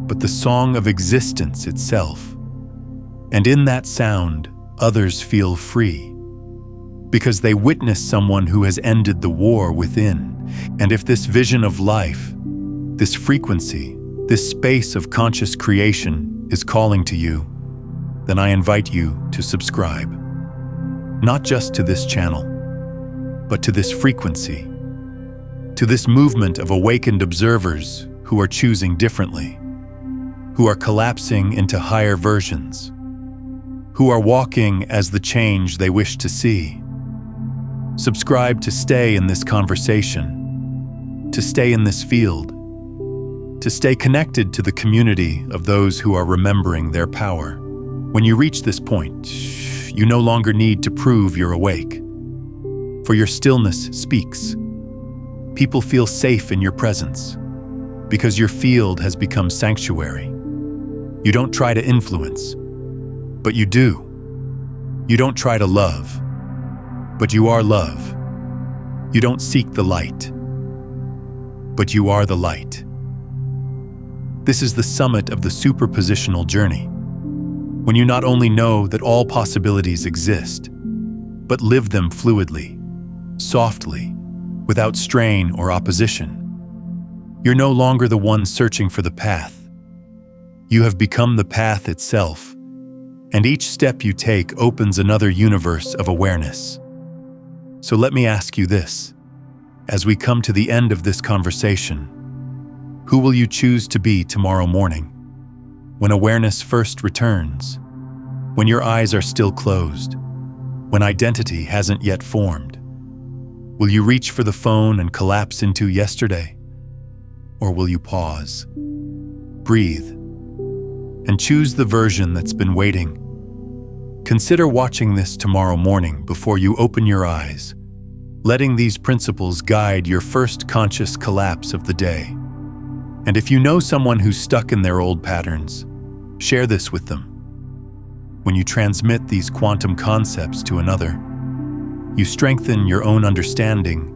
but the song of existence itself. And in that sound, others feel free, because they witness someone who has ended the war within. And if this vision of life, this frequency, this space of conscious creation is calling to you, then I invite you to subscribe. Not just to this channel, but to this frequency, to this movement of awakened observers who are choosing differently, who are collapsing into higher versions, who are walking as the change they wish to see. Subscribe to stay in this conversation, to stay in this field, to stay connected to the community of those who are remembering their power. When you reach this point, you no longer need to prove you're awake, for your stillness speaks. People feel safe in your presence, because your field has become sanctuary. You don't try to influence, but you do. You don't try to love, but you are love. You don't seek the light, but you are the light. This is the summit of the superpositional journey, when you not only know that all possibilities exist, but live them fluidly, softly, without strain or opposition. You're no longer the one searching for the path. You have become the path itself, and each step you take opens another universe of awareness. So let me ask you this, as we come to the end of this conversation, who will you choose to be tomorrow morning, when awareness first returns, when your eyes are still closed, when identity hasn't yet formed? Will you reach for the phone and collapse into yesterday? Or will you pause, breathe, and choose the version that's been waiting? Consider watching this tomorrow morning before you open your eyes, letting these principles guide your first conscious collapse of the day. And if you know someone who's stuck in their old patterns, share this with them. When you transmit these quantum concepts to another, you strengthen your own understanding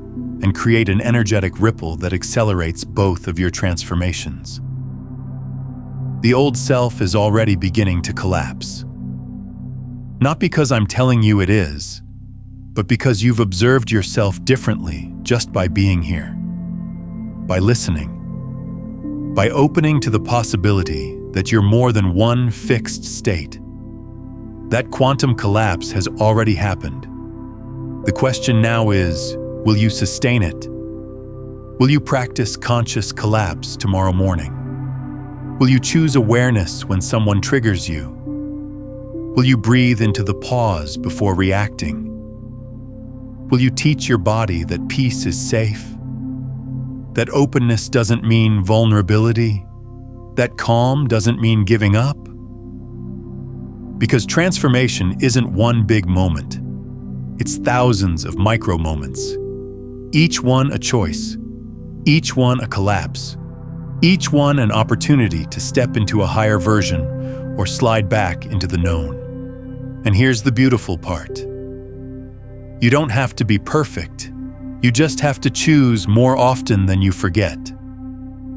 and create an energetic ripple that accelerates both of your transformations. The old self is already beginning to collapse. Not because I'm telling you it is, but because you've observed yourself differently just by being here, by listening, by opening to the possibility that you're more than one fixed state. That quantum collapse has already happened. The question now is, will you sustain it? Will you practice conscious collapse tomorrow morning? Will you choose awareness when someone triggers you? Will you breathe into the pause before reacting? Will you teach your body that peace is safe? That openness doesn't mean vulnerability? That calm doesn't mean giving up? Because transformation isn't one big moment. It's thousands of micro moments. Each one a choice. Each one a collapse. Each one an opportunity to step into a higher version or slide back into the known. And here's the beautiful part. You don't have to be perfect. You just have to choose more often than you forget.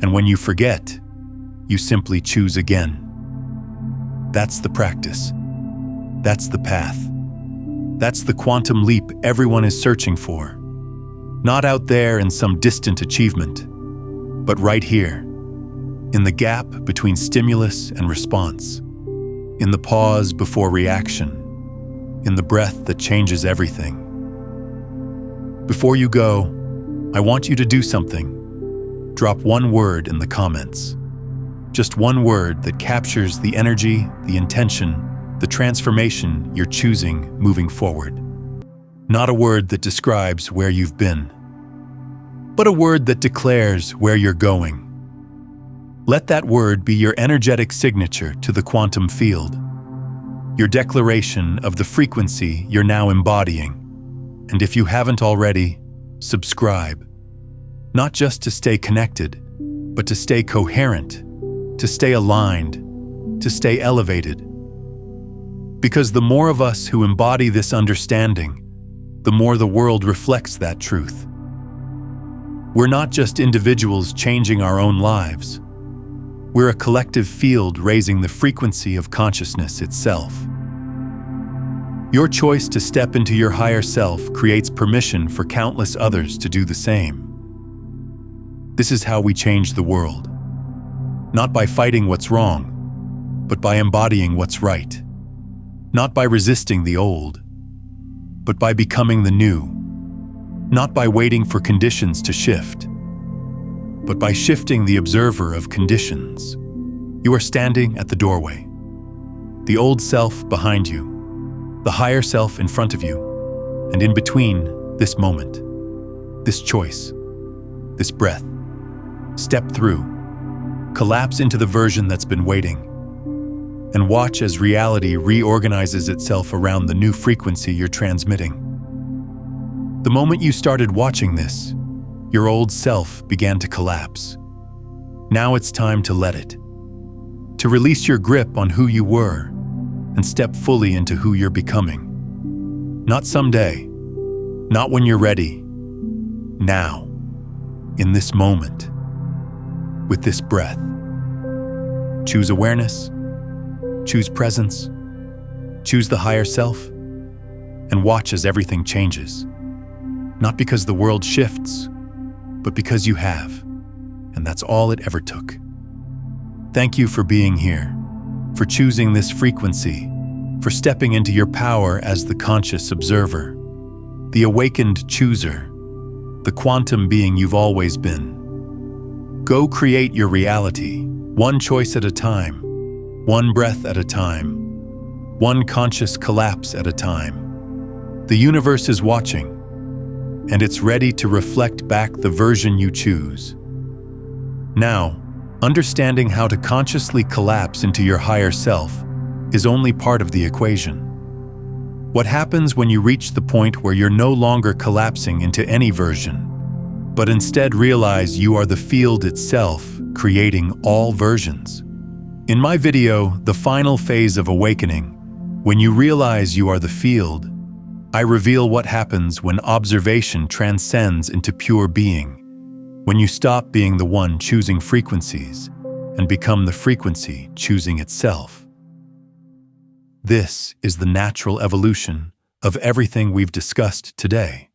And when you forget, you simply choose again. That's the practice. That's the path. That's the quantum leap everyone is searching for. Not out there in some distant achievement, but right here, in the gap between stimulus and response, in the pause before reaction, in the breath that changes everything. Before you go, I want you to do something. Drop one word in the comments. Just one word that captures the energy, the intention, the transformation you're choosing moving forward. Not a word that describes where you've been, but a word that declares where you're going. Let that word be your energetic signature to the quantum field, your declaration of the frequency you're now embodying. And if you haven't already, subscribe. Not just to stay connected, but to stay coherent, to stay aligned, to stay elevated. Because the more of us who embody this understanding, the more the world reflects that truth. We're not just individuals changing our own lives. We're a collective field raising the frequency of consciousness itself. Your choice to step into your higher self creates permission for countless others to do the same. This is how we change the world. Not by fighting what's wrong, but by embodying what's right. Not by resisting the old, but by becoming the new. Not by waiting for conditions to shift, but by shifting the observer of conditions. You are standing at the doorway. The old self behind you, the higher self in front of you, and in between this moment, this choice, this breath. Step through, collapse into the version that's been waiting, and watch as reality reorganizes itself around the new frequency you're transmitting. The moment you started watching this, your old self began to collapse. Now it's time to let it. To release your grip on who you were and step fully into who you're becoming. Not someday, not when you're ready. Now, in this moment, with this breath. Choose awareness. Choose presence, choose the higher self, and watch as everything changes. Not because the world shifts, but because you have, and that's all it ever took. Thank you for being here, for choosing this frequency, for stepping into your power as the conscious observer, the awakened chooser, the quantum being you've always been. Go create your reality, one choice at a time, one breath at a time, one conscious collapse at a time. The universe is watching, and it's ready to reflect back the version you choose. Now, understanding how to consciously collapse into your higher self is only part of the equation. What happens when you reach the point where you're no longer collapsing into any version, but instead realize you are the field itself, creating all versions? In my video, The Final Phase of Awakening, when you realize you are the field, I reveal what happens when observation transcends into pure being, when you stop being the one choosing frequencies and become the frequency choosing itself. This is the natural evolution of everything we've discussed today.